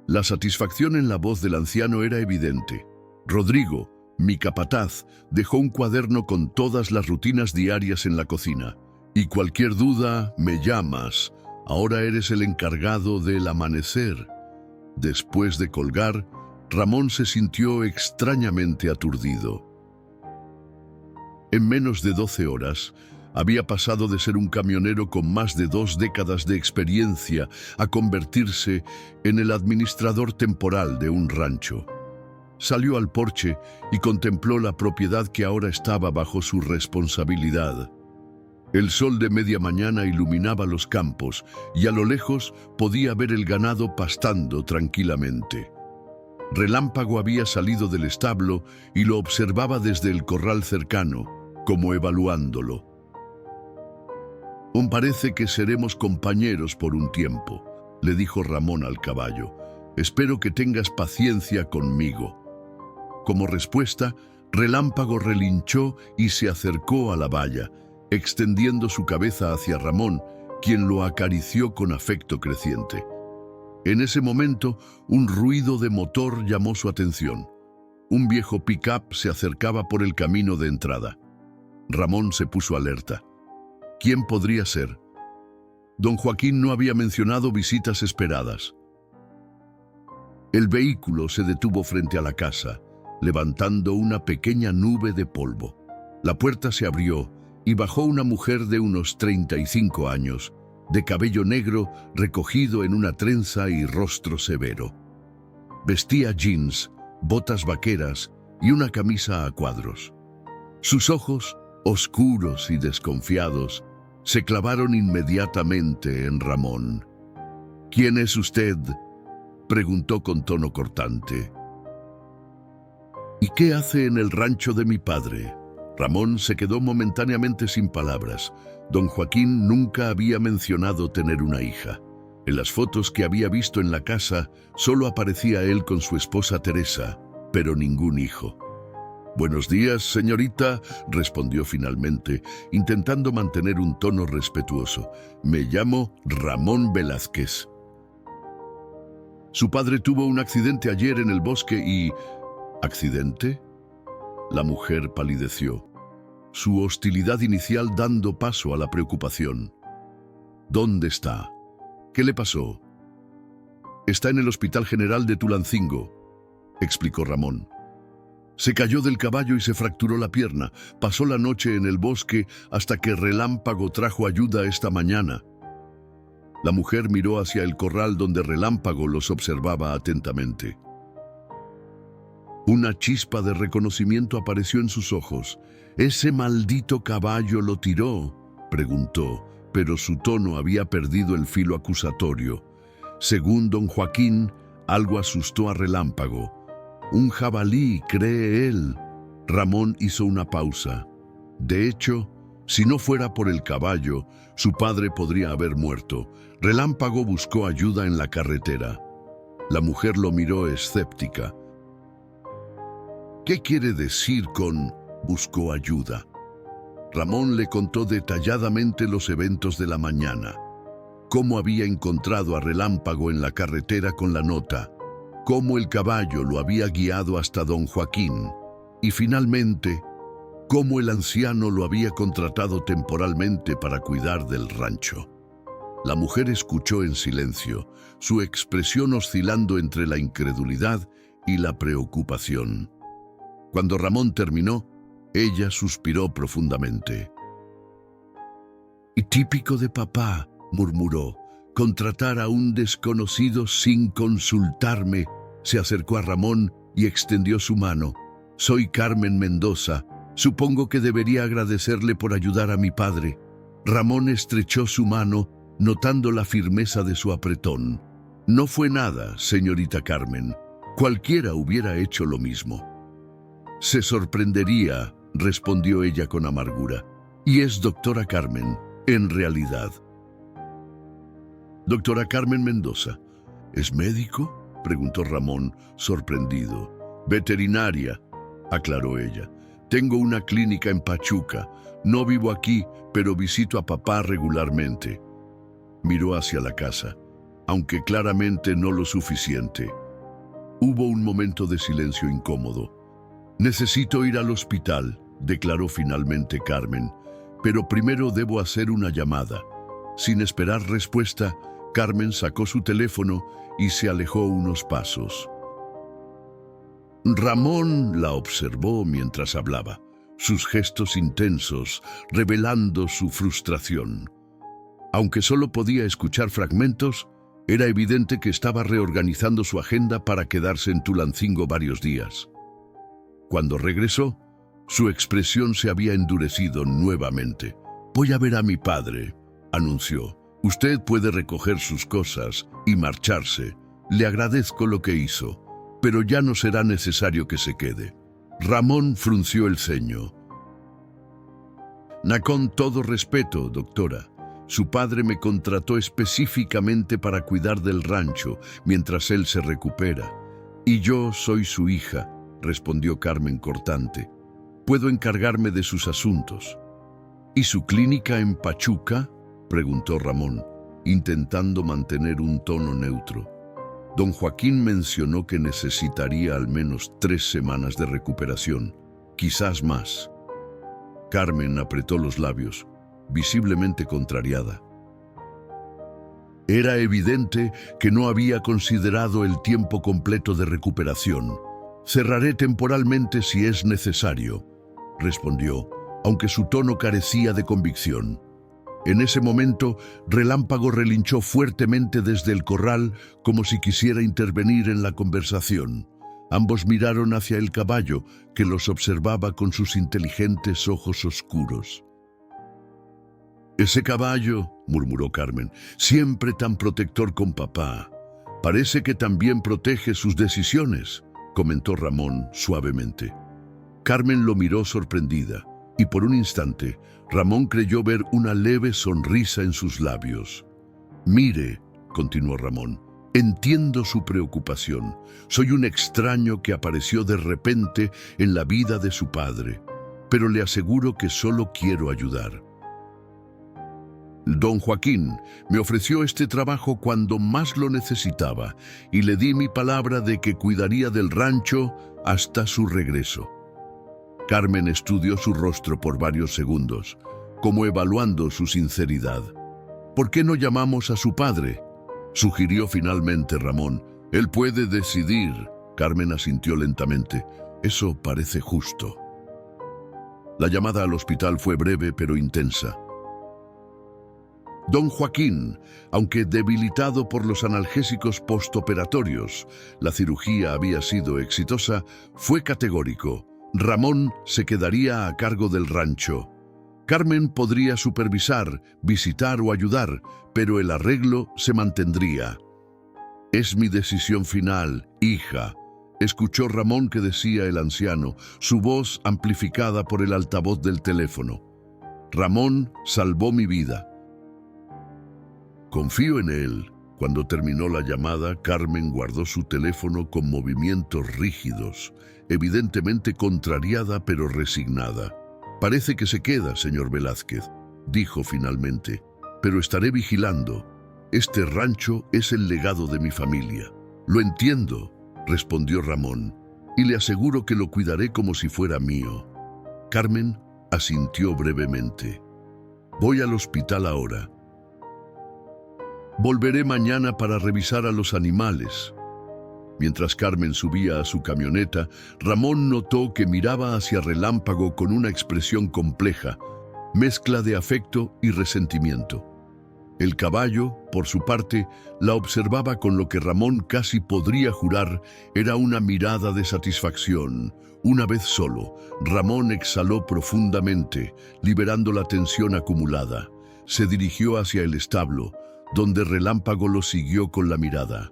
La satisfacción en la voz del anciano era evidente. Rodrigo, mi capataz, dejó un cuaderno con todas las rutinas diarias en la cocina. Y cualquier duda, me llamas. Ahora eres el encargado del amanecer. Después de colgar, Ramón se sintió extrañamente aturdido. En menos de 12 horas, había pasado de ser un camionero con más de 2 décadas de experiencia a convertirse en el administrador temporal de un rancho. Salió al porche y contempló la propiedad que ahora estaba bajo su responsabilidad. El sol de media mañana iluminaba los campos y a lo lejos podía ver el ganado pastando tranquilamente. Relámpago había salido del establo y lo observaba desde el corral cercano, como evaluándolo. Parece que seremos compañeros por un tiempo, le dijo Ramón al caballo. Espero que tengas paciencia conmigo. Como respuesta, Relámpago relinchó y se acercó a la valla, extendiendo su cabeza hacia Ramón, quien lo acarició con afecto creciente. En ese momento, un ruido de motor llamó su atención. Un viejo pick-up se acercaba por el camino de entrada. Ramón se puso alerta. ¿Quién podría ser? Don Joaquín no había mencionado visitas esperadas. El vehículo se detuvo frente a la casa, levantando una pequeña nube de polvo. La puerta se abrió y bajó una mujer de unos 35 años, de cabello negro recogido en una trenza y rostro severo. Vestía jeans, botas vaqueras y una camisa a cuadros. Sus ojos, oscuros y desconfiados, se clavaron inmediatamente en Ramón. ¿Quién es usted?, preguntó con tono cortante. ¿Y qué hace en el rancho de mi padre? Ramón se quedó momentáneamente sin palabras. Don Joaquín nunca había mencionado tener una hija. En las fotos que había visto en la casa, solo aparecía él con su esposa Teresa, pero ningún hijo. «Buenos días, señorita», respondió finalmente, intentando mantener un tono respetuoso. «Me llamo Ramón Velázquez». Su padre tuvo un accidente ayer en el bosque y... ¿Accidente? La mujer palideció, su hostilidad inicial dando paso a la preocupación. ¿Dónde está? ¿Qué le pasó? Está en el Hospital General de Tulancingo, explicó Ramón. Se cayó del caballo y se fracturó la pierna. Pasó la noche en el bosque hasta que Relámpago trajo ayuda esta mañana. La mujer miró hacia el corral donde Relámpago los observaba atentamente. Una chispa de reconocimiento apareció en sus ojos. «¿Ese maldito caballo lo tiró?», preguntó, pero su tono había perdido el filo acusatorio. Según don Joaquín, algo asustó a Relámpago. «Un jabalí, cree él». Ramón hizo una pausa. De hecho, si no fuera por el caballo, su padre podría haber muerto. Relámpago buscó ayuda en la carretera. La mujer lo miró escéptica. «¿Qué quiere decir con buscó ayuda?». Ramón le contó detalladamente los eventos de la mañana. Cómo había encontrado a Relámpago en la carretera con la nota. Cómo el caballo lo había guiado hasta don Joaquín. Y finalmente, cómo el anciano lo había contratado temporalmente para cuidar del rancho. La mujer escuchó en silencio, su expresión oscilando entre la incredulidad y la preocupación. Cuando Ramón terminó, ella suspiró profundamente. «Y típico de papá», murmuró, «contratar a un desconocido sin consultarme». Se acercó a Ramón y extendió su mano. «Soy Carmen Mendoza. Supongo que debería agradecerle por ayudar a mi padre». Ramón estrechó su mano, notando la firmeza de su apretón. «No fue nada, señorita Carmen. Cualquiera hubiera hecho lo mismo». «Se sorprendería», respondió ella con amargura. «Y es doctora Carmen, en realidad». «Doctora Carmen Mendoza, ¿es médico?», preguntó Ramón, sorprendido. «Veterinaria», aclaró ella. «Tengo una clínica en Pachuca. No vivo aquí, pero visito a papá regularmente». Miró hacia la casa, aunque claramente no lo suficiente. Hubo un momento de silencio incómodo. «Necesito ir al hospital», declaró finalmente Carmen, «pero primero debo hacer una llamada». Sin esperar respuesta, Carmen sacó su teléfono y se alejó unos pasos. Ramón la observó mientras hablaba, sus gestos intensos, revelando su frustración. Aunque solo podía escuchar fragmentos, era evidente que estaba reorganizando su agenda para quedarse en Tulancingo varios días. Cuando regresó, su expresión se había endurecido nuevamente. «Voy a ver a mi padre», anunció. «Usted puede recoger sus cosas y marcharse. Le agradezco lo que hizo, pero ya no será necesario que se quede». Ramón frunció el ceño. «Con todo respeto, doctora, su padre me contrató específicamente para cuidar del rancho mientras él se recupera. Y yo soy su hija», respondió Carmen cortante. «Puedo encargarme de sus asuntos». «¿Y su clínica en Pachuca?», preguntó Ramón, intentando mantener un tono neutro. Don Joaquín mencionó que necesitaría al menos 3 semanas de recuperación, quizás más. Carmen apretó los labios, visiblemente contrariada. Era evidente que no había considerado el tiempo completo de recuperación. «Cerraré temporalmente si es necesario», respondió, aunque su tono carecía de convicción. En ese momento, Relámpago relinchó fuertemente desde el corral como si quisiera intervenir en la conversación. Ambos miraron hacia el caballo, que los observaba con sus inteligentes ojos oscuros. «Ese caballo», murmuró Carmen, «siempre tan protector con papá. Parece que también protege sus decisiones», comentó Ramón suavemente. Carmen lo miró sorprendida. y por un instante Ramón creyó ver una leve sonrisa en sus labios. «Mire», continuó Ramón, «entiendo su preocupación. Soy un extraño que apareció de repente en la vida de su padre, pero le aseguro que solo quiero ayudar. Don Joaquín me ofreció este trabajo cuando más lo necesitaba y le di mi palabra de que cuidaría del rancho hasta su regreso». Carmen estudió su rostro por varios segundos, como evaluando su sinceridad. «¿Por qué no llamamos a su padre?», sugirió finalmente Ramón. «Él puede decidir». Carmen asintió lentamente. «Eso parece justo». La llamada al hospital fue breve pero intensa. Don Joaquín, aunque debilitado por los analgésicos postoperatorios, la cirugía había sido exitosa, fue categórico. Ramón se quedaría a cargo del rancho. Carmen podría supervisar, visitar o ayudar, pero el arreglo se mantendría. «Es mi decisión final, hija», escuchó Ramón que decía el anciano, su voz amplificada por el altavoz del teléfono. «Ramón salvó mi vida. Confío en él». Cuando terminó la llamada, Carmen guardó su teléfono con movimientos rígidos, evidentemente contrariada pero resignada. «Parece que se queda, señor Velázquez», dijo finalmente, «pero estaré vigilando. Este rancho es el legado de mi familia». «Lo entiendo», respondió Ramón, «y le aseguro que lo cuidaré como si fuera mío». Carmen asintió brevemente. «Voy al hospital ahora. Volveré mañana para revisar a los animales». Mientras Carmen subía a su camioneta, Ramón notó que miraba hacia Relámpago con una expresión compleja, mezcla de afecto y resentimiento. El caballo, por su parte, la observaba con lo que Ramón casi podría jurar era una mirada de satisfacción. Una vez solo, Ramón exhaló profundamente, liberando la tensión acumulada. Se dirigió hacia el establo, donde Relámpago lo siguió con la mirada.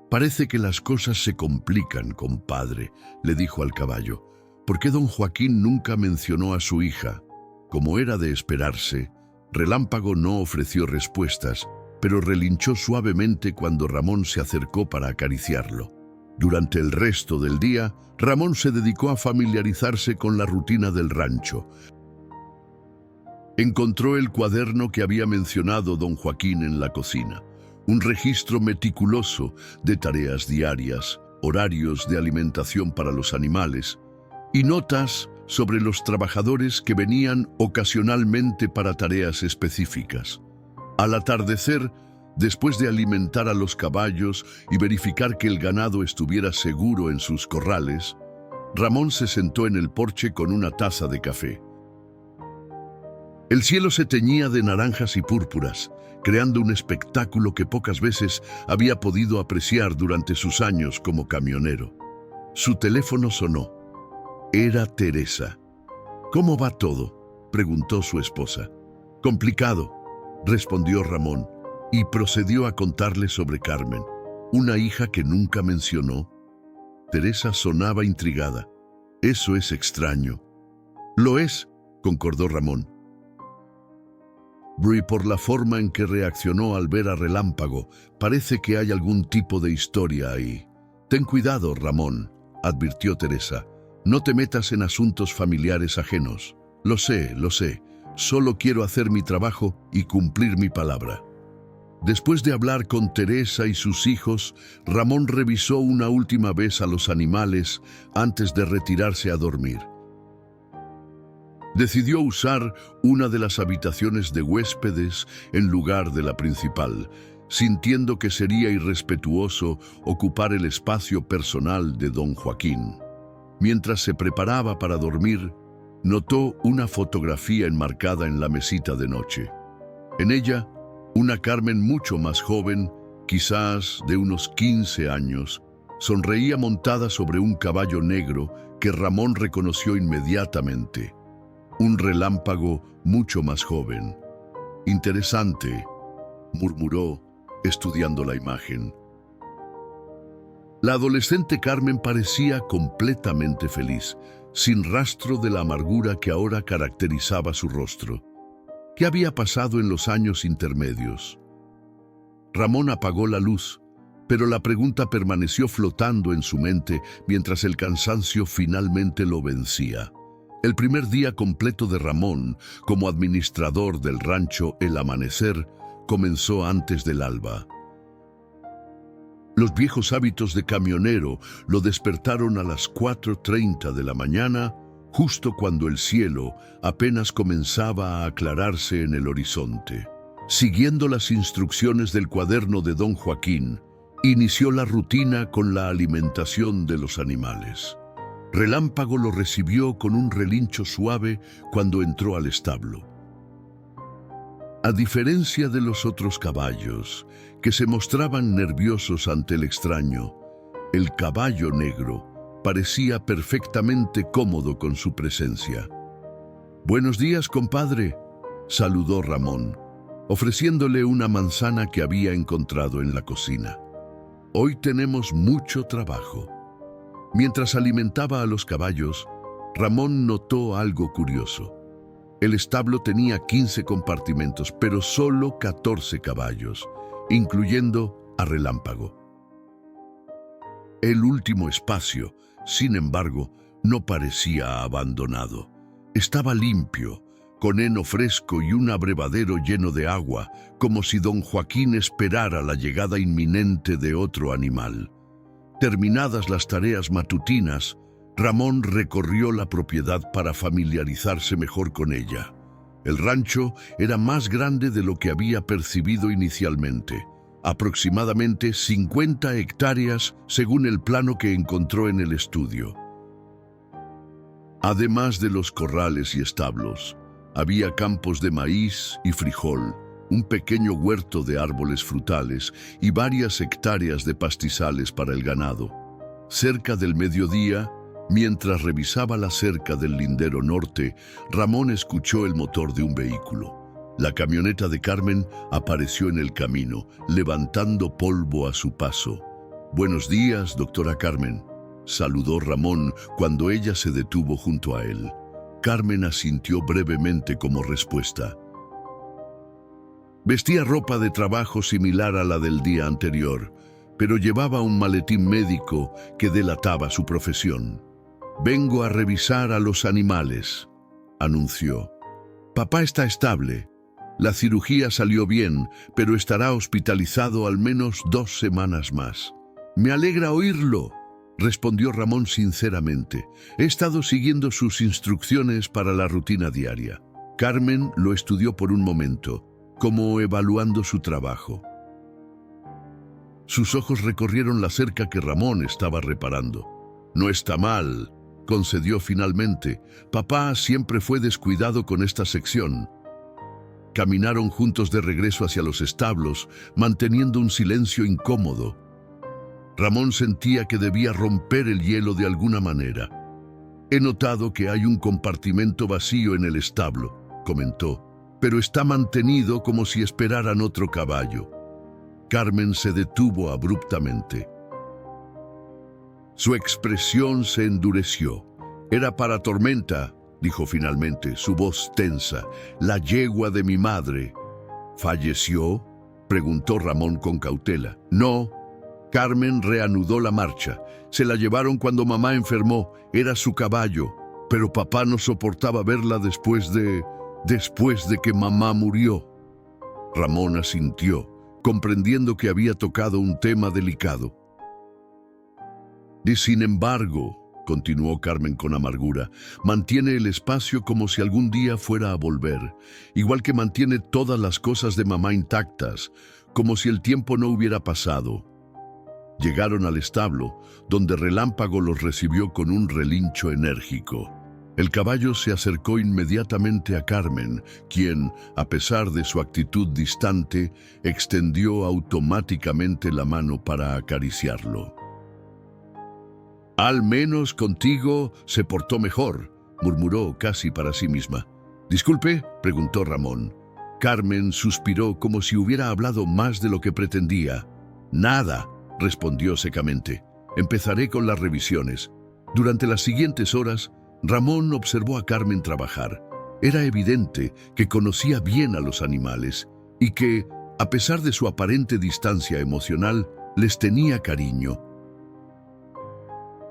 «Parece que las cosas se complican, compadre», le dijo al caballo. «¿Por qué don Joaquín nunca mencionó a su hija?». Como era de esperarse, Relámpago no ofreció respuestas, pero relinchó suavemente cuando Ramón se acercó para acariciarlo. Durante el resto del día, Ramón se dedicó a familiarizarse con la rutina del rancho. Encontró el cuaderno que había mencionado don Joaquín en la cocina, un registro meticuloso de tareas diarias, horarios de alimentación para los animales y notas sobre los trabajadores que venían ocasionalmente para tareas específicas. Al atardecer, después de alimentar a los caballos y verificar que el ganado estuviera seguro en sus corrales, Ramón se sentó en el porche con una taza de café. El cielo se teñía de naranjas y púrpuras, creando un espectáculo que pocas veces había podido apreciar durante sus años como camionero. Su teléfono sonó. Era Teresa. «¿Cómo va todo?», preguntó su esposa. «Complicado», respondió Ramón, y procedió a contarle sobre Carmen, una hija que nunca mencionó. Teresa sonaba intrigada. «Eso es extraño». «Lo es», concordó Ramón. «Y por la forma en que reaccionó al ver a Relámpago, parece que hay algún tipo de historia ahí». «Ten cuidado, Ramón», advirtió Teresa. «No te metas en asuntos familiares ajenos». Lo sé, solo quiero hacer mi trabajo y cumplir mi palabra». Después de hablar con Teresa y sus hijos, Ramón revisó una última vez a los animales antes de retirarse a dormir. Decidió usar una de las habitaciones de huéspedes en lugar de la principal, sintiendo que sería irrespetuoso ocupar el espacio personal de don Joaquín. Mientras se preparaba para dormir, notó una fotografía enmarcada en la mesita de noche. En ella, una Carmen mucho más joven, quizás de unos 15 años, sonreía montada sobre un caballo negro que Ramón reconoció inmediatamente. Un Relámpago mucho más joven. «Interesante», murmuró, estudiando la imagen. La adolescente Carmen parecía completamente feliz. sin rastro de la amargura que ahora caracterizaba su rostro. ¿Qué había pasado en los años intermedios? Ramón apagó la luz, pero la pregunta permaneció flotando en su mente mientras el cansancio finalmente lo vencía. El primer día completo de Ramón, como administrador del rancho El Amanecer, comenzó antes del alba. Los viejos hábitos de camionero lo despertaron a las 4:30 de la mañana, justo cuando el cielo apenas comenzaba a aclararse en el horizonte. Siguiendo las instrucciones del cuaderno de don Joaquín, inició la rutina con la alimentación de los animales. Relámpago lo recibió con un relincho suave cuando entró al establo. A diferencia de los otros caballos, que se mostraban nerviosos ante el extraño, el caballo negro parecía perfectamente cómodo con su presencia. «Buenos días, compadre», saludó Ramón, ofreciéndole una manzana que había encontrado en la cocina. «Hoy tenemos mucho trabajo». Mientras alimentaba a los caballos, Ramón notó algo curioso. El establo tenía 15 compartimentos, pero solo 14 caballos, incluyendo a Relámpago. El último espacio, sin embargo, no parecía abandonado. Estaba limpio, con heno fresco y un abrevadero lleno de agua, como si don Joaquín esperara la llegada inminente de otro animal. Terminadas las tareas matutinas, Ramón recorrió la propiedad para familiarizarse mejor con ella. El rancho era más grande de lo que había percibido inicialmente, aproximadamente 50 hectáreas según el plano que encontró en el estudio. Además de los corrales y establos, había campos de maíz y frijol, un pequeño huerto de árboles frutales y varias hectáreas de pastizales para el ganado. Cerca del mediodía, mientras revisaba la cerca del lindero norte, Ramón escuchó el motor de un vehículo. La camioneta de Carmen apareció en el camino, levantando polvo a su paso. «Buenos días, doctora Carmen», saludó Ramón cuando ella se detuvo junto a él. Carmen asintió brevemente como respuesta. Vestía ropa de trabajo similar a la del día anterior, pero llevaba un maletín médico que delataba su profesión. «Vengo a revisar a los animales», anunció. «Papá está estable. La cirugía salió bien, pero estará hospitalizado al menos 2 semanas más». «Me alegra oírlo», respondió Ramón sinceramente. «He estado siguiendo sus instrucciones para la rutina diaria». Carmen lo estudió por un momento, como evaluando su trabajo. Sus ojos recorrieron la cerca que Ramón estaba reparando. «No está mal», concedió finalmente. «Papá siempre fue descuidado con esta sección». Caminaron juntos de regreso hacia los establos, manteniendo un silencio incómodo. Ramón sentía que debía romper el hielo de alguna manera. «He notado que hay un compartimento vacío en el establo», comentó, «pero está mantenido como si esperaran otro caballo». Carmen se detuvo abruptamente. Su expresión se endureció. «Era para Tormenta», dijo finalmente, su voz tensa. «La yegua de mi madre». «¿Falleció?», preguntó Ramón con cautela. «No». Carmen reanudó la marcha. «Se la llevaron cuando mamá enfermó. Era su caballo. Pero papá no soportaba verla después de que mamá murió». Ramón asintió, comprendiendo que había tocado un tema delicado. «Y sin embargo», continuó Carmen con amargura, «mantiene el espacio como si algún día fuera a volver, igual que mantiene todas las cosas de mamá intactas, como si el tiempo no hubiera pasado». Llegaron al establo, donde Relámpago los recibió con un relincho enérgico. El caballo se acercó inmediatamente a Carmen, quien, a pesar de su actitud distante, extendió automáticamente la mano para acariciarlo. «Al menos contigo se portó mejor», murmuró casi para sí misma. «Disculpe», preguntó Ramón. Carmen suspiró como si hubiera hablado más de lo que pretendía. «Nada», respondió secamente. «Empezaré con las revisiones. Durante las siguientes horas Ramón observó a Carmen trabajar. Era evidente que conocía bien a los animales y que, a pesar de su aparente distancia emocional, les tenía cariño.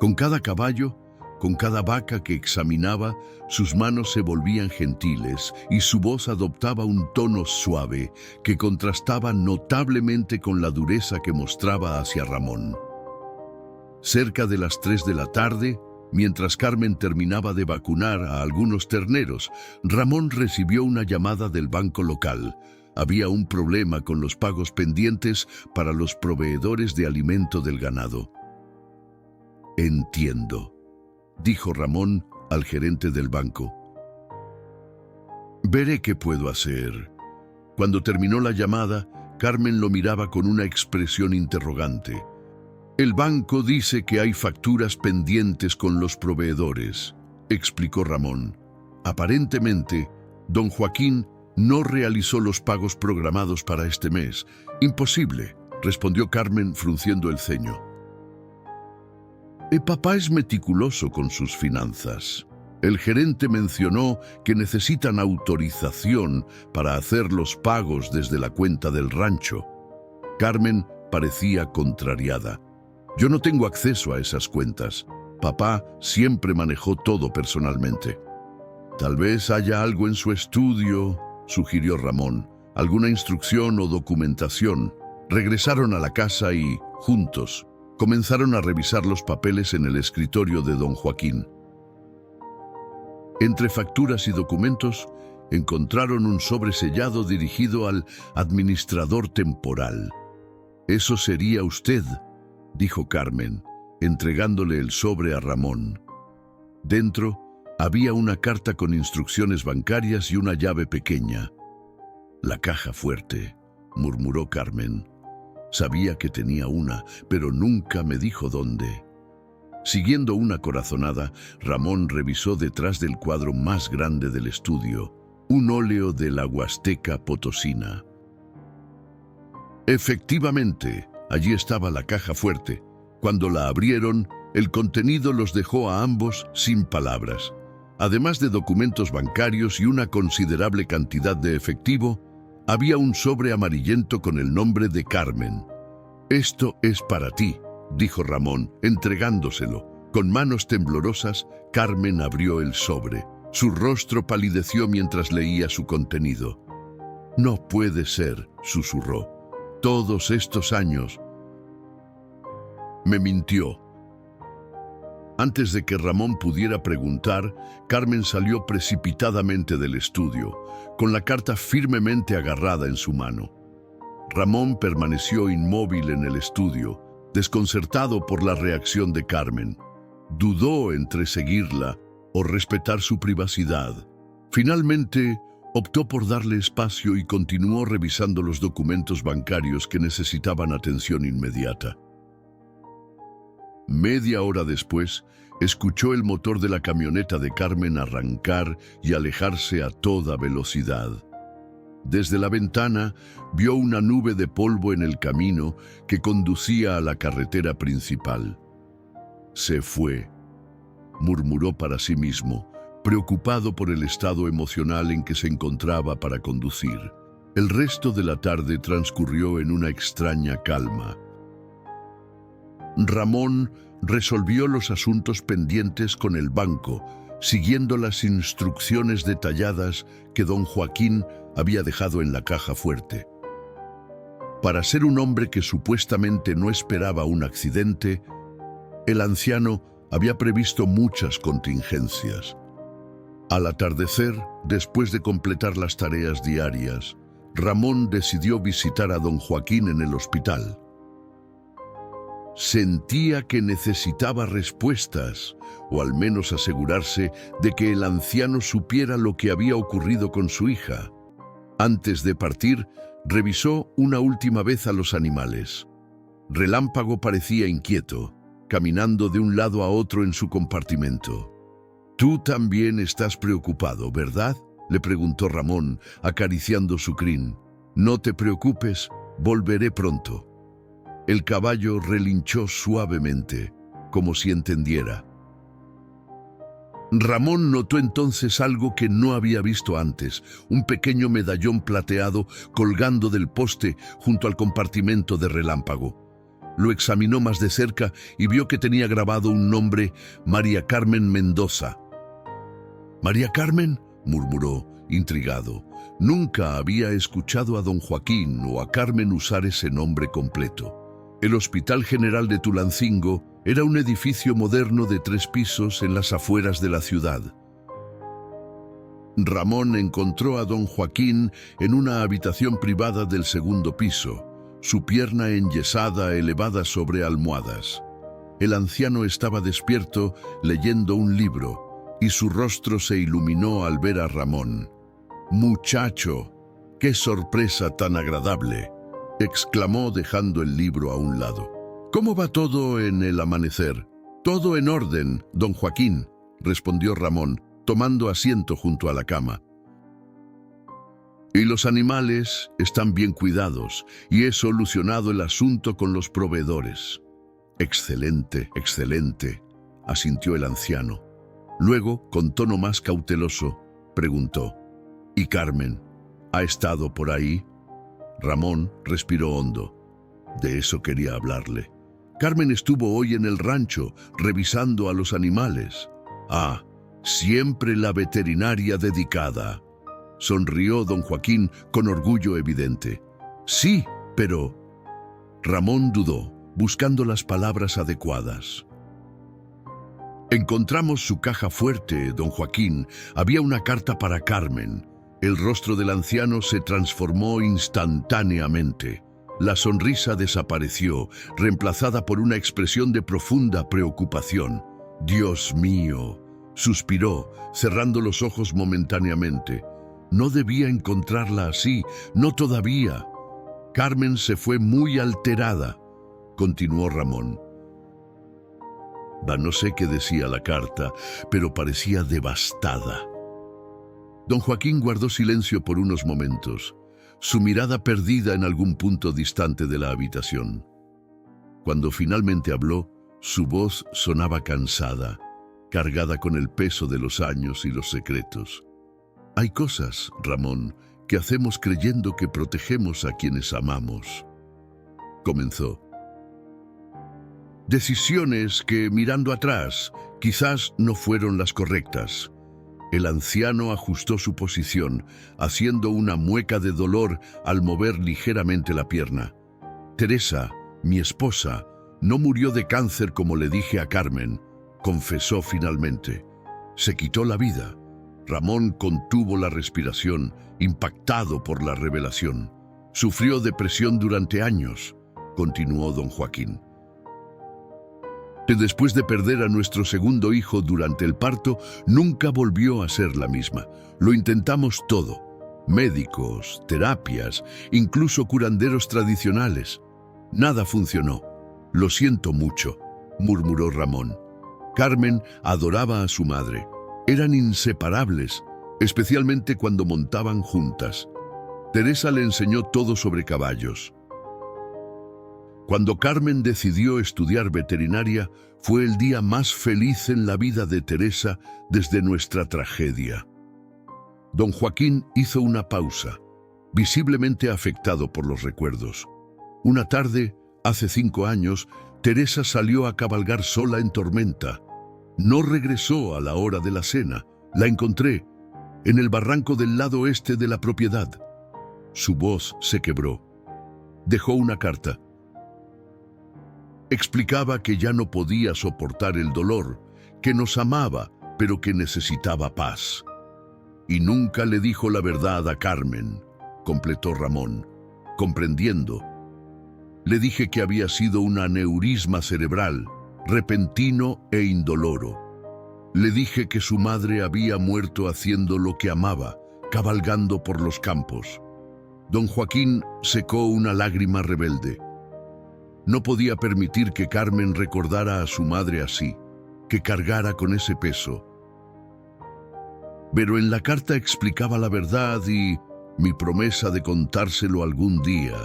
Con cada caballo, con cada vaca que examinaba, sus manos se volvían gentiles y su voz adoptaba un tono suave que contrastaba notablemente con la dureza que mostraba hacia Ramón. Cerca de las 3 de la tarde, mientras Carmen terminaba de vacunar a algunos terneros, Ramón recibió una llamada del banco local. Había un problema con los pagos pendientes para los proveedores de alimento del ganado. «Entiendo», dijo Ramón al gerente del banco. «Veré qué puedo hacer». Cuando terminó la llamada, Carmen lo miraba con una expresión interrogante. «El banco dice que hay facturas pendientes con los proveedores», explicó Ramón. «Aparentemente, don Joaquín no realizó los pagos programados para este mes». «Imposible», respondió Carmen frunciendo el ceño. «El papá es meticuloso con sus finanzas. El gerente mencionó que necesitan autorización para hacer los pagos desde la cuenta del rancho». Carmen parecía contrariada. «Yo no tengo acceso a esas cuentas. Papá siempre manejó todo personalmente». «Tal vez haya algo en su estudio», sugirió Ramón. «Alguna instrucción o documentación». Regresaron a la casa y, juntos, comenzaron a revisar los papeles en el escritorio de don Joaquín. Entre facturas y documentos, encontraron un sobre sellado dirigido al administrador temporal. «Eso sería usted», dijo Carmen, entregándole el sobre a Ramón. Dentro había una carta con instrucciones bancarias y una llave pequeña. «La caja fuerte», murmuró Carmen. «Sabía que tenía una, pero nunca me dijo dónde». Siguiendo una corazonada, Ramón revisó detrás del cuadro más grande del estudio, un óleo de la Huasteca Potosina. Efectivamente, allí estaba la caja fuerte. Cuando la abrieron, el contenido los dejó a ambos sin palabras. Además de documentos bancarios y una considerable cantidad de efectivo, había un sobre amarillento con el nombre de Carmen. «Esto es para ti», dijo Ramón, entregándoselo. Con manos temblorosas, Carmen abrió el sobre. Su rostro palideció mientras leía su contenido. «No puede ser», susurró. «Todos estos años me mintió». Antes de que Ramón pudiera preguntar, Carmen salió precipitadamente del estudio, con la carta firmemente agarrada en su mano. Ramón permaneció inmóvil en el estudio, desconcertado por la reacción de Carmen. Dudó entre seguirla o respetar su privacidad. Finalmente, optó por darle espacio y continuó revisando los documentos bancarios que necesitaban atención inmediata. Media hora después, escuchó el motor de la camioneta de Carmen arrancar y alejarse a toda velocidad. Desde la ventana, vio una nube de polvo en el camino que conducía a la carretera principal. «Se fue», murmuró para sí mismo, preocupado por el estado emocional en que se encontraba para conducir. El resto de la tarde transcurrió en una extraña calma. Ramón resolvió los asuntos pendientes con el banco, siguiendo las instrucciones detalladas que don Joaquín había dejado en la caja fuerte. Para ser un hombre que supuestamente no esperaba un accidente, el anciano había previsto muchas contingencias. Al atardecer, después de completar las tareas diarias, Ramón decidió visitar a don Joaquín en el hospital. Sentía que necesitaba respuestas, o al menos asegurarse de que el anciano supiera lo que había ocurrido con su hija. Antes de partir, revisó una última vez a los animales. Relámpago parecía inquieto, caminando de un lado a otro en su compartimento. «Tú también estás preocupado, ¿verdad?», le preguntó Ramón, acariciando su crin. «No te preocupes, volveré pronto». El caballo relinchó suavemente, como si entendiera. Ramón notó entonces algo que no había visto antes, un pequeño medallón plateado colgando del poste junto al compartimento de relámpago. Lo examinó más de cerca y vio que tenía grabado un nombre: María Carmen Mendoza. «¿María Carmen?», murmuró, intrigado. Nunca había escuchado a don Joaquín o a Carmen usar ese nombre completo. El Hospital General de Tulancingo era un edificio moderno de 3 pisos en las afueras de la ciudad. Ramón encontró a don Joaquín en una habitación privada del 2º piso, su pierna enyesada elevada sobre almohadas. El anciano estaba despierto leyendo un libro y su rostro se iluminó al ver a Ramón. «Muchacho, qué sorpresa tan agradable», exclamó dejando el libro a un lado. «¿Cómo va todo en el amanecer?» «Todo en orden, don Joaquín», respondió Ramón, tomando asiento junto a la cama. «Y los animales están bien cuidados, y he solucionado el asunto con los proveedores». «Excelente, excelente», asintió el anciano. Luego, con tono más cauteloso, preguntó: «¿Y Carmen? ¿Ha estado por ahí?» Ramón respiró hondo. De eso quería hablarle. Carmen estuvo hoy en el rancho, revisando a los animales. «Ah, siempre la veterinaria dedicada», sonrió don Joaquín con orgullo evidente. «Sí, pero…» Ramón dudó, buscando las palabras adecuadas. «Encontramos su caja fuerte, don Joaquín. Había una carta para Carmen». El rostro del anciano se transformó instantáneamente. La sonrisa desapareció, reemplazada por una expresión de profunda preocupación. «Dios mío», suspiró, cerrando los ojos momentáneamente. «No debía encontrarla así, no todavía». «Carmen se fue muy alterada», continuó Ramón. No sé qué decía la carta, pero parecía devastada. Don Joaquín guardó silencio por unos momentos, su mirada perdida en algún punto distante de la habitación. Cuando finalmente habló, su voz sonaba cansada, cargada con el peso de los años y los secretos. «Hay cosas, Ramón, que hacemos creyendo que protegemos a quienes amamos», comenzó. «Decisiones que, mirando atrás, quizás no fueron las correctas». El anciano ajustó su posición, haciendo una mueca de dolor al mover ligeramente la pierna. «Teresa, mi esposa, no murió de cáncer como le dije a Carmen», confesó finalmente. «Se quitó la vida». Ramón contuvo la respiración, impactado por la revelación. «Sufrió depresión durante años», continuó don Joaquín. «Después de perder a nuestro 2º hijo durante el parto, nunca volvió a ser la misma. Lo intentamos todo: médicos, terapias, incluso curanderos tradicionales. Nada funcionó. Lo siento mucho», murmuró Ramón. Carmen adoraba a su madre. Eran inseparables, especialmente cuando montaban juntas. Teresa le enseñó todo sobre caballos. Cuando Carmen decidió estudiar veterinaria, fue el día más feliz en la vida de Teresa desde nuestra tragedia. Don Joaquín hizo una pausa, visiblemente afectado por los recuerdos. Una tarde, hace 5 años, Teresa salió a cabalgar sola en tormenta. No regresó a la hora de la cena. La encontré en el barranco del lado este de la propiedad. Su voz se quebró. Dejó una carta. Explicaba que ya no podía soportar el dolor, que nos amaba, pero que necesitaba paz. «Y nunca le dijo la verdad a Carmen», completó Ramón, comprendiendo. «Le dije que había sido un aneurisma cerebral, repentino e indoloro. Le dije que su madre había muerto haciendo lo que amaba, cabalgando por los campos». Don Joaquín secó una lágrima rebelde. No podía permitir que Carmen recordara a su madre así, que cargara con ese peso. Pero en la carta explicaba la verdad y mi promesa de contárselo algún día.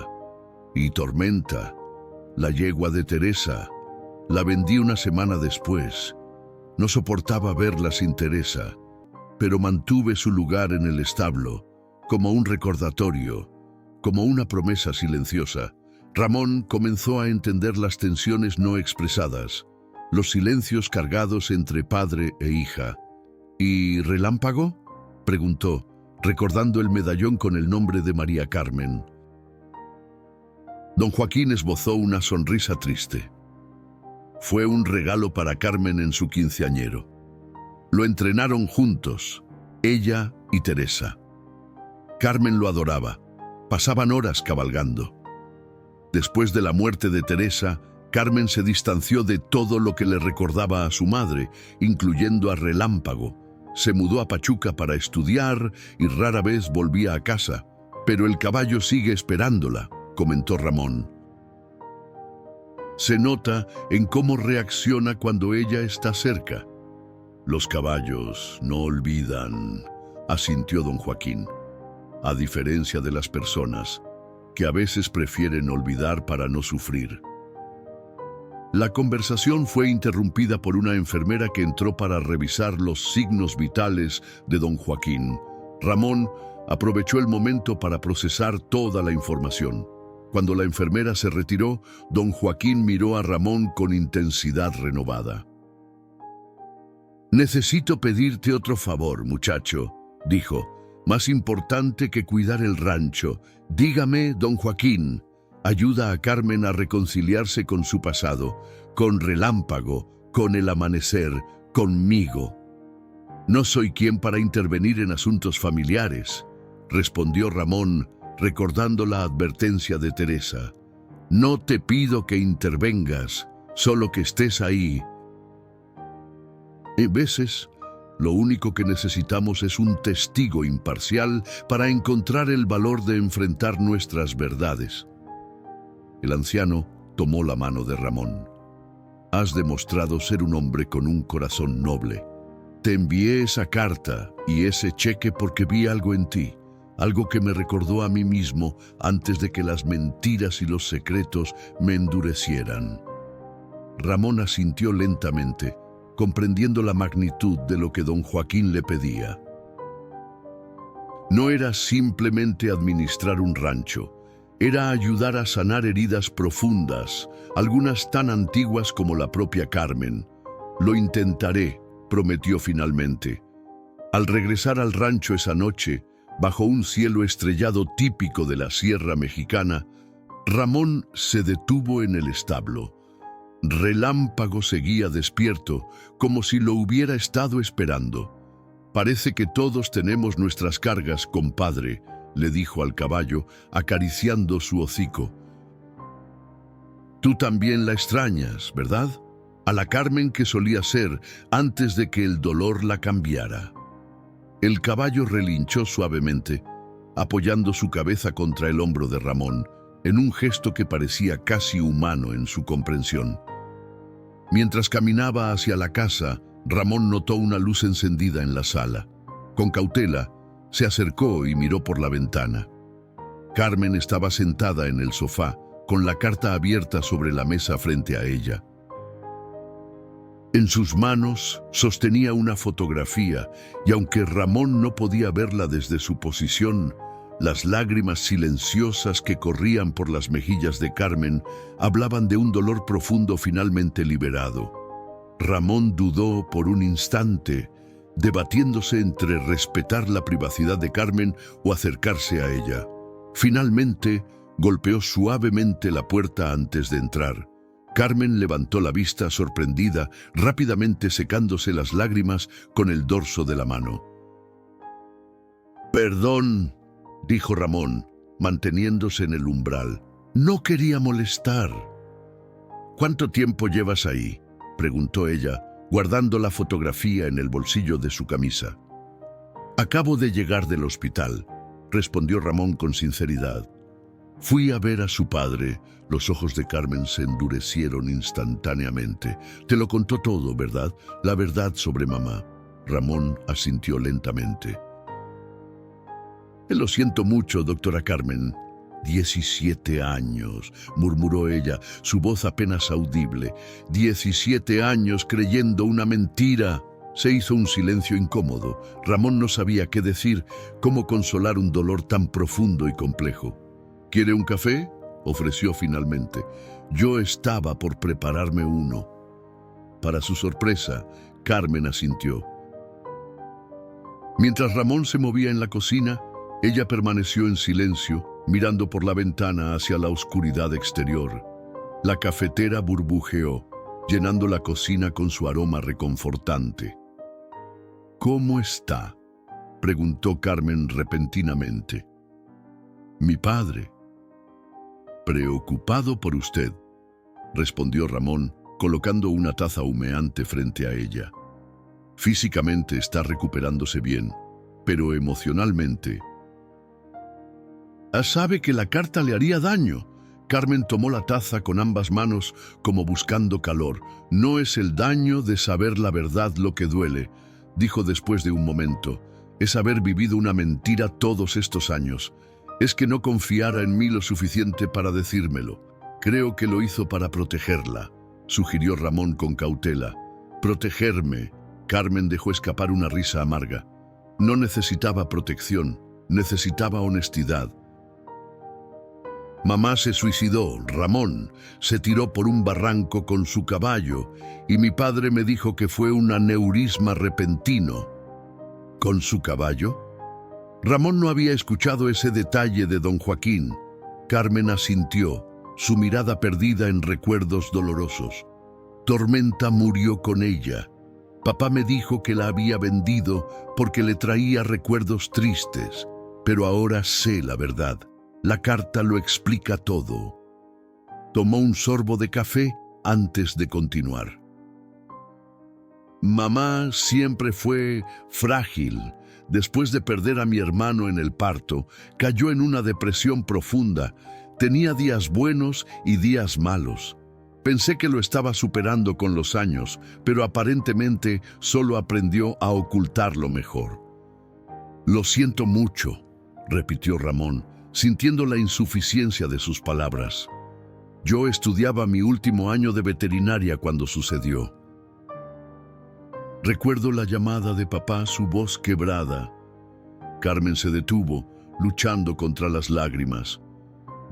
Y Tormenta, la yegua de Teresa, la vendí una semana después. No soportaba verla sin Teresa, pero mantuve su lugar en el establo, como un recordatorio, como una promesa silenciosa. Ramón comenzó a entender las tensiones no expresadas, los silencios cargados entre padre e hija. ¿Y Relámpago?, preguntó, recordando el medallón con el nombre de María Carmen. Don Joaquín esbozó una sonrisa triste. Fue un regalo para Carmen en su quinceañero. Lo entrenaron juntos, ella y Teresa. Carmen lo adoraba. Pasaban horas cabalgando. Después de la muerte de Teresa, Carmen se distanció de todo lo que le recordaba a su madre, incluyendo a Relámpago. Se mudó a Pachuca para estudiar y rara vez volvía a casa. Pero el caballo sigue esperándola, comentó Ramón. Se nota en cómo reacciona cuando ella está cerca. Los caballos no olvidan, asintió don Joaquín, a diferencia de las personas, que a veces prefieren olvidar para no sufrir. La conversación fue interrumpida por una enfermera que entró para revisar los signos vitales de don Joaquín. Ramón aprovechó el momento para procesar toda la información. Cuando la enfermera se retiró, don Joaquín miró a Ramón con intensidad renovada. «Necesito pedirte otro favor, muchacho», dijo, «más importante que cuidar el rancho. Dígame, don Joaquín, ayuda a Carmen a reconciliarse con su pasado, con Relámpago, con el amanecer, conmigo». «No soy quien para intervenir en asuntos familiares», respondió Ramón, recordando la advertencia de Teresa. «No te pido que intervengas, solo que estés ahí». A veces, lo único que necesitamos es un testigo imparcial para encontrar el valor de enfrentar nuestras verdades. El anciano tomó la mano de Ramón. «Has demostrado ser un hombre con un corazón noble. Te envié esa carta y ese cheque porque vi algo en ti, algo que me recordó a mí mismo antes de que las mentiras y los secretos me endurecieran». Ramón asintió lentamente, comprendiendo la magnitud de lo que don Joaquín le pedía. No era simplemente administrar un rancho, era ayudar a sanar heridas profundas, algunas tan antiguas como la propia Carmen. «Lo intentaré», prometió finalmente. Al regresar al rancho esa noche, bajo un cielo estrellado típico de la Sierra Mexicana, Ramón se detuvo en el establo. Relámpago seguía despierto, como si lo hubiera estado esperando. «Parece que todos tenemos nuestras cargas, compadre», le dijo al caballo, acariciando su hocico. «Tú también la extrañas, ¿verdad? A la Carmen que solía ser antes de que el dolor la cambiara». El caballo relinchó suavemente, apoyando su cabeza contra el hombro de Ramón, en un gesto que parecía casi humano en su comprensión. Mientras caminaba hacia la casa, Ramón notó una luz encendida en la sala. Con cautela, se acercó y miró por la ventana. Carmen estaba sentada en el sofá, con la carta abierta sobre la mesa frente a ella. En sus manos sostenía una fotografía, y aunque Ramón no podía verla desde su posición, las lágrimas silenciosas que corrían por las mejillas de Carmen hablaban de un dolor profundo finalmente liberado. Ramón dudó por un instante, debatiéndose entre respetar la privacidad de Carmen o acercarse a ella. Finalmente, golpeó suavemente la puerta antes de entrar. Carmen levantó la vista sorprendida, rápidamente secándose las lágrimas con el dorso de la mano. «Perdón», dijo Ramón, manteniéndose en el umbral. «No quería molestar». «¿Cuánto tiempo llevas ahí?», preguntó ella, guardando la fotografía en el bolsillo de su camisa. «Acabo de llegar del hospital», respondió Ramón con sinceridad. «Fui a ver a su padre». Los ojos de Carmen se endurecieron instantáneamente. «Te lo contó todo, ¿verdad? La verdad sobre mamá». Ramón asintió lentamente. «Lo siento mucho, doctora Carmen», 17 años, murmuró ella, su voz apenas audible. 17 años creyendo una mentira. Se hizo un silencio incómodo. Ramón no sabía qué decir, cómo consolar un dolor tan profundo y complejo. ¿Quiere un café?, ofreció finalmente. Yo estaba por prepararme uno. Para su sorpresa, Carmen asintió. Mientras Ramón se movía en la cocina, ella permaneció en silencio, mirando por la ventana hacia la oscuridad exterior. La cafetera burbujeó, llenando la cocina con su aroma reconfortante. ¿Cómo está?, preguntó Carmen repentinamente. Mi padre. Preocupado por usted, respondió Ramón, colocando una taza humeante frente a ella. Físicamente está recuperándose bien, pero emocionalmente... Sabe que la carta le haría daño. Carmen tomó la taza con ambas manos como buscando calor. No es el daño de saber la verdad lo que duele, dijo después de un momento. Es haber vivido una mentira todos estos años. Es que no confiara en mí lo suficiente para decírmelo. Creo que lo hizo para protegerla, sugirió Ramón con cautela. Protegerme. Carmen dejó escapar una risa amarga. No necesitaba protección, necesitaba honestidad. Mamá se suicidó, Ramón. Se tiró por un barranco con su caballo y mi padre me dijo que fue un aneurisma repentino. ¿Con su caballo? Ramón no había escuchado ese detalle de don Joaquín. Carmen asintió, su mirada perdida en recuerdos dolorosos. Tormenta murió con ella. Papá me dijo que la había vendido porque le traía recuerdos tristes, pero ahora sé la verdad. La carta lo explica todo. Tomó un sorbo de café antes de continuar. Mamá siempre fue frágil. Después de perder a mi hermano en el parto, cayó en una depresión profunda. Tenía días buenos y días malos. Pensé que lo estaba superando con los años, pero aparentemente solo aprendió a ocultarlo mejor. Lo siento mucho, repitió Ramón, sintiendo la insuficiencia de sus palabras. Yo estudiaba mi último año de veterinaria cuando sucedió. Recuerdo la llamada de papá, su voz quebrada. Carmen se detuvo, luchando contra las lágrimas.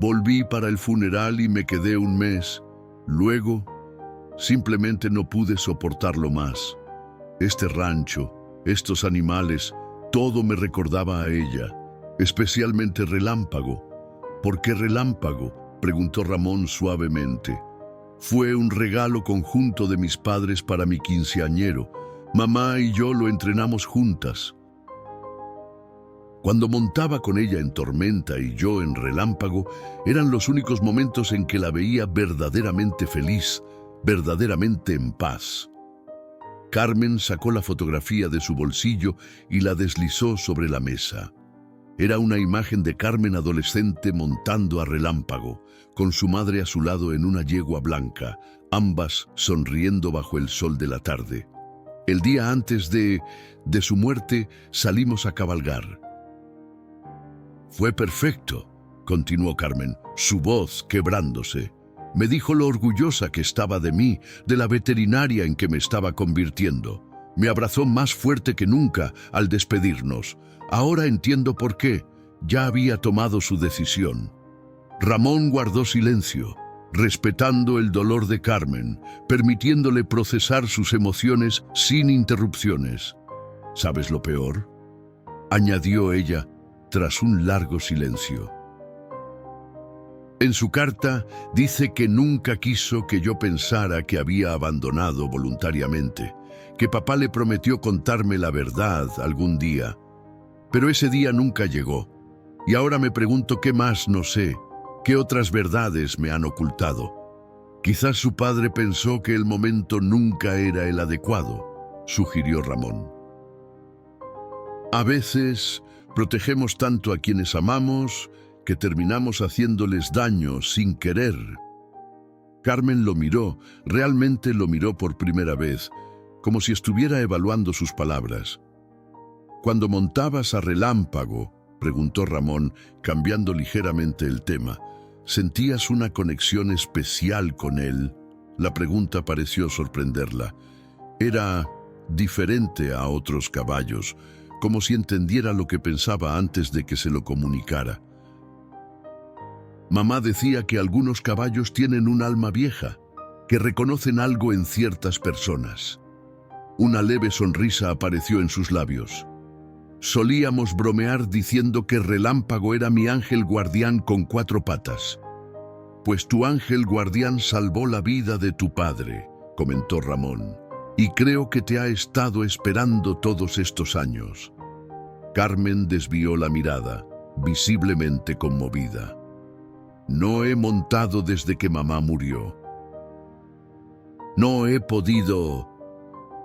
Volví para el funeral y me quedé un mes. Luego, simplemente no pude soportarlo más. Este rancho, estos animales, todo me recordaba a ella, especialmente Relámpago. ¿Por qué Relámpago?, preguntó Ramón suavemente. Fue un regalo conjunto de mis padres para mi quinceañero. Mamá y yo lo entrenamos juntas. Cuando montaba con ella en Tormenta y yo en Relámpago, eran los únicos momentos en que la veía verdaderamente feliz, verdaderamente en paz. Carmen sacó la fotografía de su bolsillo y la deslizó sobre la mesa. Era una imagen de Carmen adolescente montando a Relámpago, con su madre a su lado en una yegua blanca, ambas sonriendo bajo el sol de la tarde. El día antes de su muerte salimos a cabalgar. Fue perfecto, continuó Carmen, su voz quebrándose. Me dijo lo orgullosa que estaba de mí, de la veterinaria en que me estaba convirtiendo. Me abrazó más fuerte que nunca al despedirnos. Ahora entiendo por qué. Ya había tomado su decisión. Ramón guardó silencio, respetando el dolor de Carmen, permitiéndole procesar sus emociones sin interrupciones. ¿Sabes lo peor?, añadió ella tras un largo silencio. En su carta dice que nunca quiso que yo pensara que había abandonado voluntariamente, que papá le prometió contarme la verdad algún día, pero ese día nunca llegó. Y ahora me pregunto qué más no sé, qué otras verdades me han ocultado. Quizás su padre pensó que el momento nunca era el adecuado, sugirió Ramón. A veces protegemos tanto a quienes amamos que terminamos haciéndoles daño sin querer. Carmen lo miró, realmente lo miró por primera vez, como si estuviera evaluando sus palabras. Cuando montabas a Relámpago, preguntó Ramón, cambiando ligeramente el tema. ¿Sentías una conexión especial con él? La pregunta pareció sorprenderla. Era diferente a otros caballos, como si entendiera lo que pensaba antes de que se lo comunicara. Mamá decía que algunos caballos tienen un alma vieja, que reconocen algo en ciertas personas. Una leve sonrisa apareció en sus labios. Solíamos bromear diciendo que Relámpago era mi ángel guardián con 4 patas. Pues tu ángel guardián salvó la vida de tu padre, comentó Ramón, y creo que te ha estado esperando todos estos años. Carmen desvió la mirada, visiblemente conmovida. No he montado desde que mamá murió. No he podido.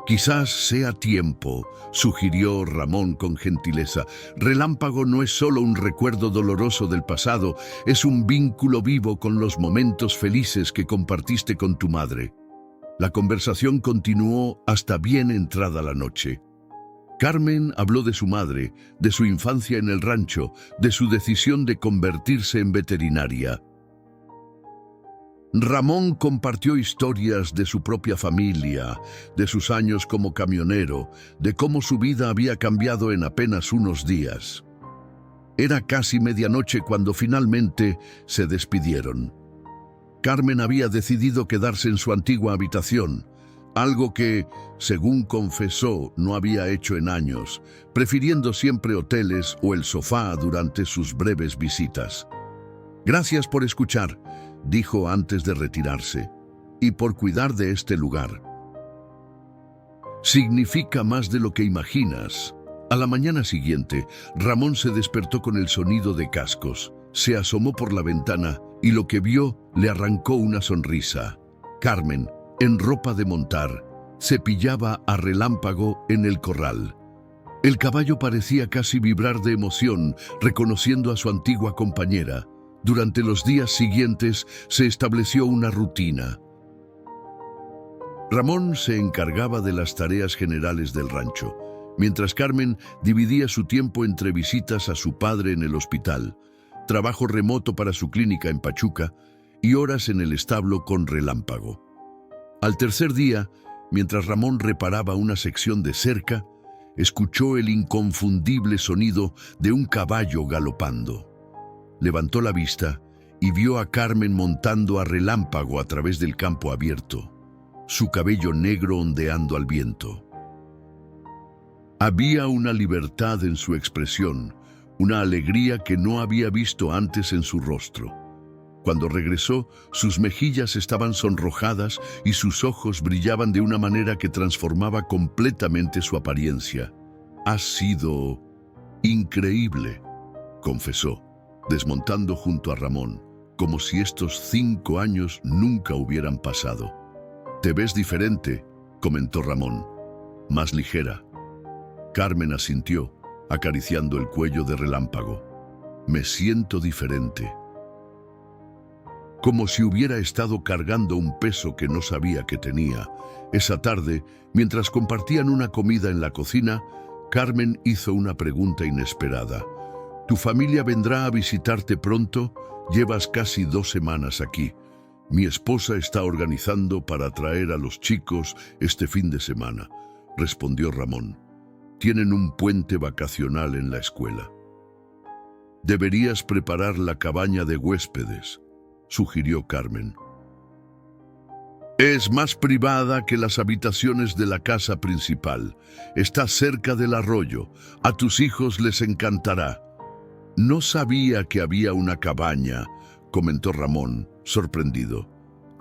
Quizás sea tiempo, sugirió Ramón con gentileza. Relámpago no es solo un recuerdo doloroso del pasado, es un vínculo vivo con los momentos felices que compartiste con tu madre. La conversación continuó hasta bien entrada la noche. Carmen habló de su madre, de su infancia en el rancho, de su decisión de convertirse en veterinaria. Ramón compartió historias de su propia familia, de sus años como camionero, de cómo su vida había cambiado en apenas unos días. Era casi medianoche cuando finalmente se despidieron. Carmen había decidido quedarse en su antigua habitación, algo que, según confesó, no había hecho en años, prefiriendo siempre hoteles o el sofá durante sus breves visitas. Gracias por escuchar, dijo antes de retirarse, y por cuidar de este lugar. Significa más de lo que imaginas. A la mañana siguiente, Ramón se despertó con el sonido de cascos, se asomó por la ventana y lo que vio le arrancó una sonrisa. Carmen, en ropa de montar, cepillaba a Relámpago en el corral. El caballo parecía casi vibrar de emoción, reconociendo a su antigua compañera. Durante los días siguientes se estableció una rutina. Ramón se encargaba de las tareas generales del rancho, mientras Carmen dividía su tiempo entre visitas a su padre en el hospital, trabajo remoto para su clínica en Pachuca y horas en el establo con Relámpago. Al tercer día, mientras Ramón reparaba una sección de cerca, escuchó el inconfundible sonido de un caballo galopando. Levantó la vista y vio a Carmen montando a Relámpago a través del campo abierto, su cabello negro ondeando al viento. Había una libertad en su expresión, una alegría que no había visto antes en su rostro. Cuando regresó, sus mejillas estaban sonrojadas y sus ojos brillaban de una manera que transformaba completamente su apariencia. «Ha sido increíble», confesó, desmontando junto a Ramón, como si estos 5 años nunca hubieran pasado. «Te ves diferente», comentó Ramón, «más ligera». Carmen asintió, acariciando el cuello de Relámpago. «Me siento diferente». Como si hubiera estado cargando un peso que no sabía que tenía. Esa tarde, mientras compartían una comida en la cocina, Carmen hizo una pregunta inesperada. «¿Tu familia vendrá a visitarte pronto? Llevas casi 2 semanas aquí. Mi esposa está organizando para traer a los chicos este fin de semana», respondió Ramón. «Tienen un puente vacacional en la escuela». «Deberías preparar la cabaña de huéspedes», sugirió Carmen. «Es más privada que las habitaciones de la casa principal. Está cerca del arroyo. A tus hijos les encantará». «No sabía que había una cabaña», comentó Ramón, sorprendido.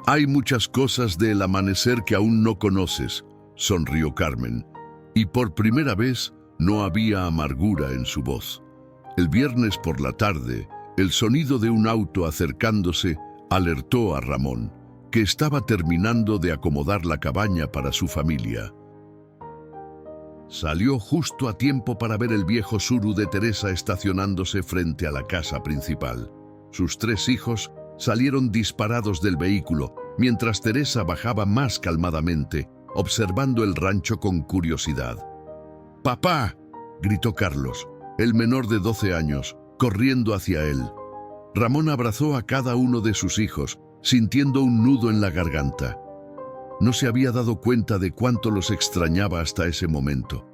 «Hay muchas cosas del amanecer que aún no conoces», sonrió Carmen, y por primera vez no había amargura en su voz. El viernes por la tarde, el sonido de un auto acercándose alertó a Ramón, que estaba terminando de acomodar la cabaña para su familia. Salió justo a tiempo para ver el viejo Suru de Teresa estacionándose frente a la casa principal. Sus 3 hijos salieron disparados del vehículo, mientras Teresa bajaba más calmadamente, observando el rancho con curiosidad. «¡Papá!», gritó Carlos. el menor de 12 años, corriendo hacia él. Ramón abrazó a cada uno de sus hijos, sintiendo un nudo en la garganta. No se había dado cuenta de cuánto los extrañaba hasta ese momento.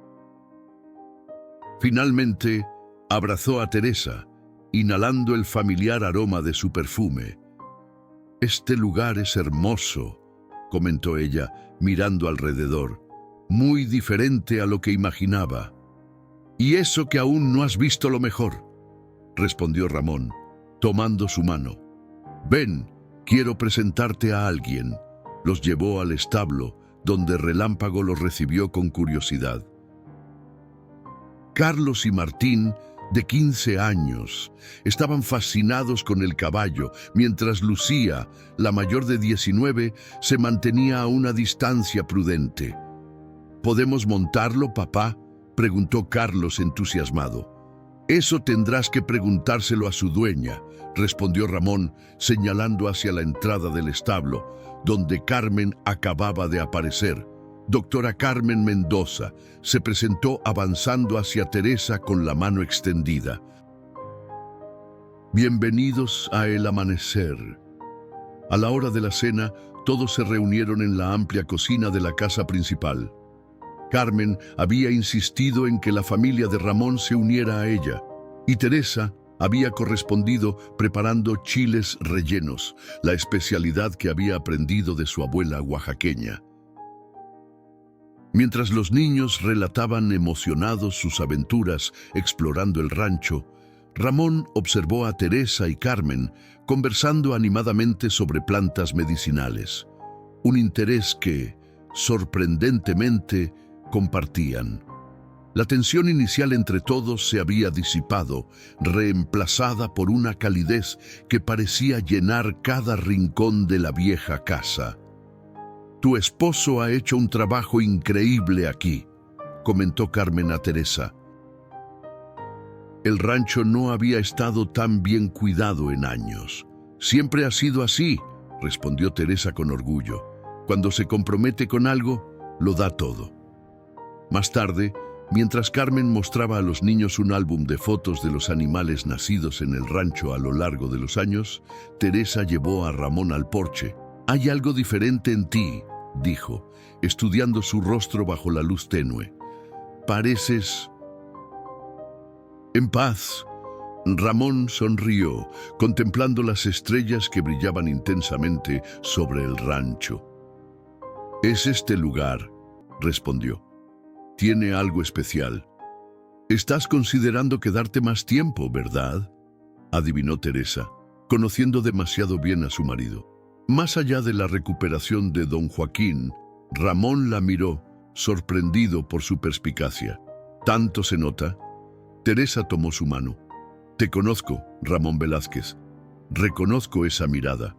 Finalmente, abrazó a Teresa, inhalando el familiar aroma de su perfume. «Este lugar es hermoso», comentó ella, mirando alrededor. «Muy diferente a lo que imaginaba». «Y eso que aún no has visto lo mejor», respondió Ramón, tomando su mano. «Ven, quiero presentarte a alguien». Los llevó al establo, donde Relámpago los recibió con curiosidad. Carlos y Martín, de 15 años, estaban fascinados con el caballo, mientras Lucía, la mayor de 19, se mantenía a una distancia prudente. «¿Podemos montarlo, papá?», preguntó Carlos entusiasmado. «Eso tendrás que preguntárselo a su dueña», respondió Ramón, señalando hacia la entrada del establo, donde Carmen acababa de aparecer. Doctora Carmen Mendoza se presentó avanzando hacia Teresa con la mano extendida. «Bienvenidos a El Amanecer». A la hora de la cena, todos se reunieron en la amplia cocina de la casa principal. Carmen había insistido en que la familia de Ramón se uniera a ella, y Teresa había correspondido preparando chiles rellenos, la especialidad que había aprendido de su abuela oaxaqueña. Mientras los niños relataban emocionados sus aventuras explorando el rancho, Ramón observó a Teresa y Carmen conversando animadamente sobre plantas medicinales, un interés que, sorprendentemente, compartían. La tensión inicial entre todos se había disipado, reemplazada por una calidez que parecía llenar cada rincón de la vieja casa. «Tu esposo ha hecho un trabajo increíble aquí», comentó Carmen a Teresa. «El rancho no había estado tan bien cuidado en años». «Siempre ha sido así», respondió Teresa con orgullo. «Cuando se compromete con algo, lo da todo». Más tarde, mientras Carmen mostraba a los niños un álbum de fotos de los animales nacidos en el rancho a lo largo de los años, Teresa llevó a Ramón al porche. «Hay algo diferente en ti», dijo, estudiando su rostro bajo la luz tenue. «Pareces en paz». Ramón sonrió, contemplando las estrellas que brillaban intensamente sobre el rancho. «Es este lugar», respondió. «Tiene algo especial». «Estás considerando quedarte más tiempo, ¿verdad?», adivinó Teresa, conociendo demasiado bien a su marido. Más allá de la recuperación de don Joaquín, Ramón la miró, sorprendido por su perspicacia. «¿Tanto se nota?». Teresa tomó su mano. «Te conozco, Ramón Velázquez. Reconozco esa mirada.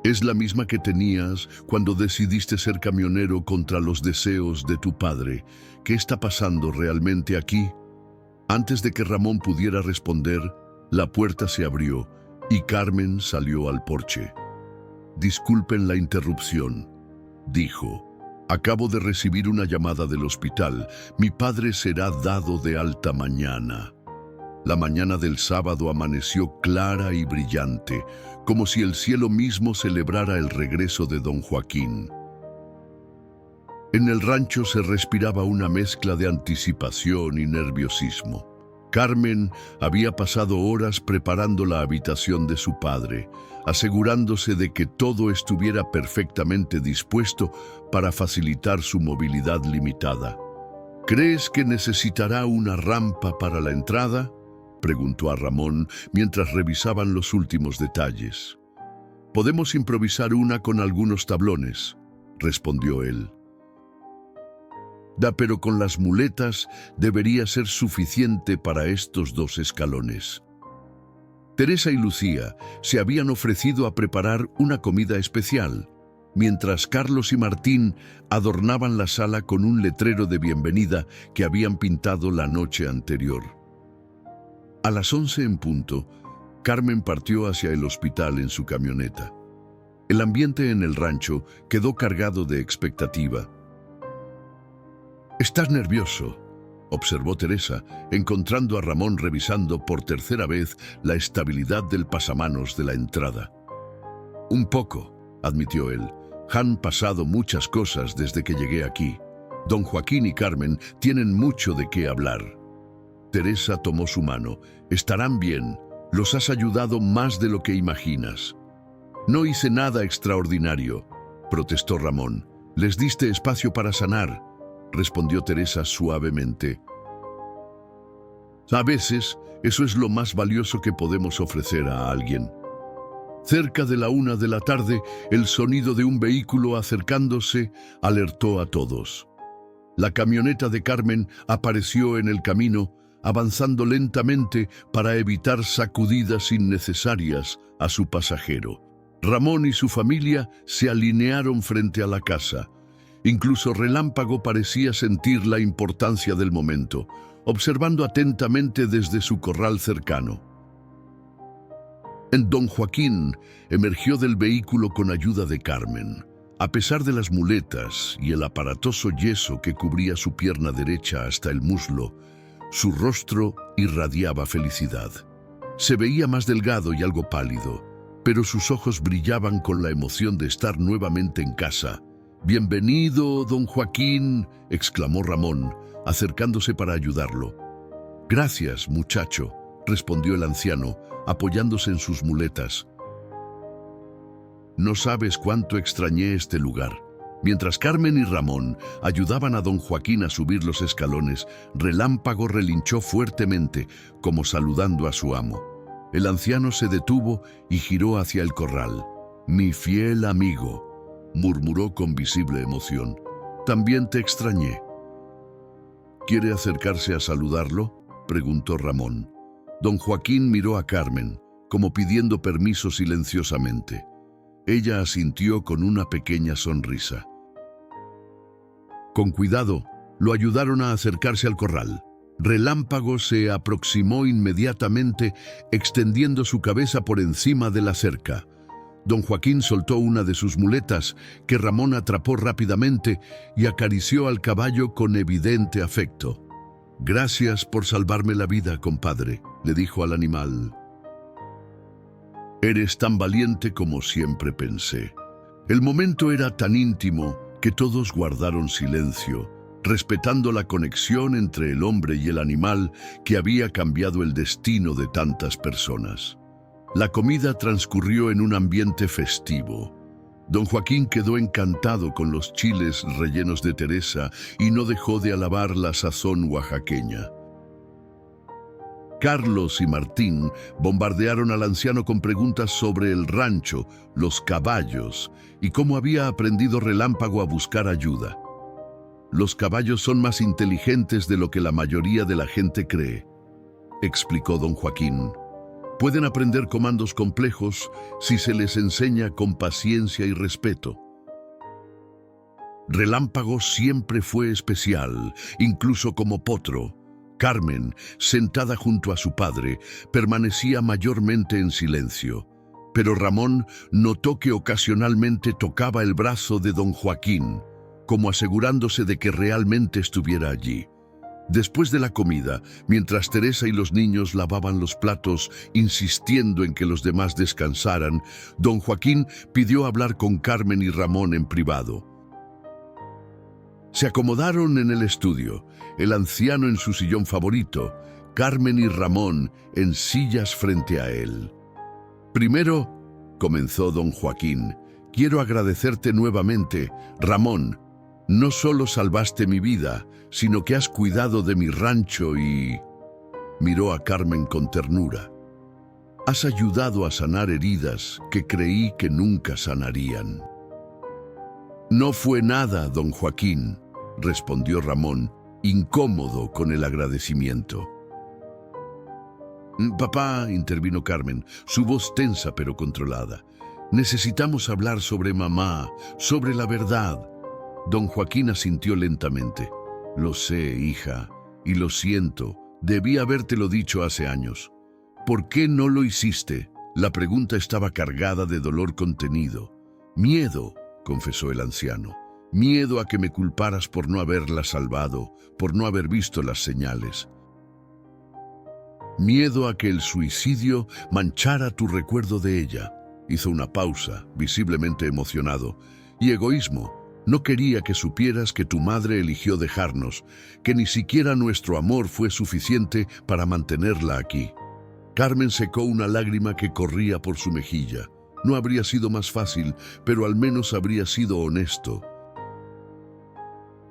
Es la misma que tenías cuando decidiste ser camionero contra los deseos de tu padre. ¿Qué está pasando realmente aquí?». Antes de que Ramón pudiera responder, la puerta se abrió y Carmen salió al porche. «Disculpen la interrupción», dijo. «Acabo de recibir una llamada del hospital. Mi padre será dado de alta mañana». La mañana del sábado amaneció clara y brillante, como si el cielo mismo celebrara el regreso de don Joaquín. En el rancho se respiraba una mezcla de anticipación y nerviosismo. Carmen había pasado horas preparando la habitación de su padre, asegurándose de que todo estuviera perfectamente dispuesto para facilitar su movilidad limitada. «¿Crees que necesitará una rampa para la entrada?», preguntó a Ramón mientras revisaban los últimos detalles. «Podemos improvisar una con algunos tablones», respondió él. Pero con las muletas debería ser suficiente para estos 2 escalones». Teresa y Lucía se habían ofrecido a preparar una comida especial, mientras Carlos y Martín adornaban la sala con un letrero de bienvenida que habían pintado la noche anterior. A las 11 en punto, Carmen partió hacia el hospital en su camioneta. El ambiente en el rancho quedó cargado de expectativa. «Estás nervioso», observó Teresa, encontrando a Ramón revisando por tercera vez la estabilidad del pasamanos de la entrada. Un poco, admitió él. Han pasado muchas cosas desde que llegué aquí. Don Joaquín y Carmen tienen mucho de qué hablar. Teresa tomó su mano. Estarán bien. Los has ayudado más de lo que imaginas. No hice nada extraordinario, protestó Ramón. Les diste espacio para sanar, respondió Teresa suavemente. A veces, eso es lo más valioso que podemos ofrecer a alguien. Cerca de la 1 de la tarde, el sonido de un vehículo acercándose alertó a todos. La camioneta de Carmen apareció en el camino, avanzando lentamente para evitar sacudidas innecesarias a su pasajero. Ramón y su familia se alinearon frente a la casa. Incluso Relámpago parecía sentir la importancia del momento, observando atentamente desde su corral cercano. Don Joaquín emergió del vehículo con ayuda de Carmen. A pesar de las muletas y el aparatoso yeso que cubría su pierna derecha hasta el muslo, su rostro irradiaba felicidad. Se veía más delgado y algo pálido, pero sus ojos brillaban con la emoción de estar nuevamente en casa. «Bienvenido, don Joaquín», exclamó Ramón, acercándose para ayudarlo. «Gracias, muchacho», respondió el anciano, apoyándose en sus muletas. «No sabes cuánto extrañé este lugar». Mientras Carmen y Ramón ayudaban a don Joaquín a subir los escalones, Relámpago relinchó fuertemente, como saludando a su amo. El anciano se detuvo y giró hacia el corral. «Mi fiel amigo», murmuró con visible emoción. «También te extrañé». «¿Quiere acercarse a saludarlo?», preguntó Ramón. Don Joaquín miró a Carmen, como pidiendo permiso silenciosamente. Ella asintió con una pequeña sonrisa. Con cuidado, lo ayudaron a acercarse al corral. Relámpago se aproximó inmediatamente, extendiendo su cabeza por encima de la cerca. Don Joaquín soltó una de sus muletas, que Ramón atrapó rápidamente y acarició al caballo con evidente afecto. «Gracias por salvarme la vida, compadre», le dijo al animal. «Eres tan valiente como siempre pensé». El momento era tan íntimo que todos guardaron silencio, respetando la conexión entre el hombre y el animal que había cambiado el destino de tantas personas. La comida transcurrió en un ambiente festivo. Don Joaquín quedó encantado con los chiles rellenos de Teresa y no dejó de alabar la sazón oaxaqueña. Carlos y Martín bombardearon al anciano con preguntas sobre el rancho, los caballos y cómo había aprendido Relámpago a buscar ayuda. «Los caballos son más inteligentes de lo que la mayoría de la gente cree», explicó don Joaquín. «Pueden aprender comandos complejos si se les enseña con paciencia y respeto». Relámpago siempre fue especial, incluso como potro. Carmen, sentada junto a su padre, permanecía mayormente en silencio, pero Ramón notó que ocasionalmente tocaba el brazo de don Joaquín, como asegurándose de que realmente estuviera allí. Después de la comida, mientras Teresa y los niños lavaban los platos, insistiendo en que los demás descansaran, don Joaquín pidió hablar con Carmen y Ramón en privado. Se acomodaron en el estudio, el anciano en su sillón favorito, Carmen y Ramón en sillas frente a él. «Primero», comenzó don Joaquín, «quiero agradecerte nuevamente, Ramón. No solo salvaste mi vida, sino que has cuidado de mi rancho y...» Miró a Carmen con ternura. «Has ayudado a sanar heridas que creí que nunca sanarían». «No fue nada, don Joaquín», respondió Ramón, incómodo con el agradecimiento. «Papá», intervino Carmen, su voz tensa pero controlada. «Necesitamos hablar sobre mamá, sobre la verdad». Don Joaquín asintió lentamente. «Lo sé, hija, y lo siento. Debí habértelo dicho hace años». «¿Por qué no lo hiciste?». La pregunta estaba cargada de dolor contenido. «Miedo», confesó el anciano. miedo a que me culparas por no haberla salvado, por no haber visto las señales. Miedo a que el suicidio manchara tu recuerdo de ella. Hizo una pausa, visiblemente emocionado. Y egoísmo. No quería que supieras que tu madre eligió dejarnos, que ni siquiera nuestro amor fue suficiente para mantenerla aquí. Carmen secó una lágrima que corría por su mejilla. No habría sido más fácil, pero al menos habría sido honesto.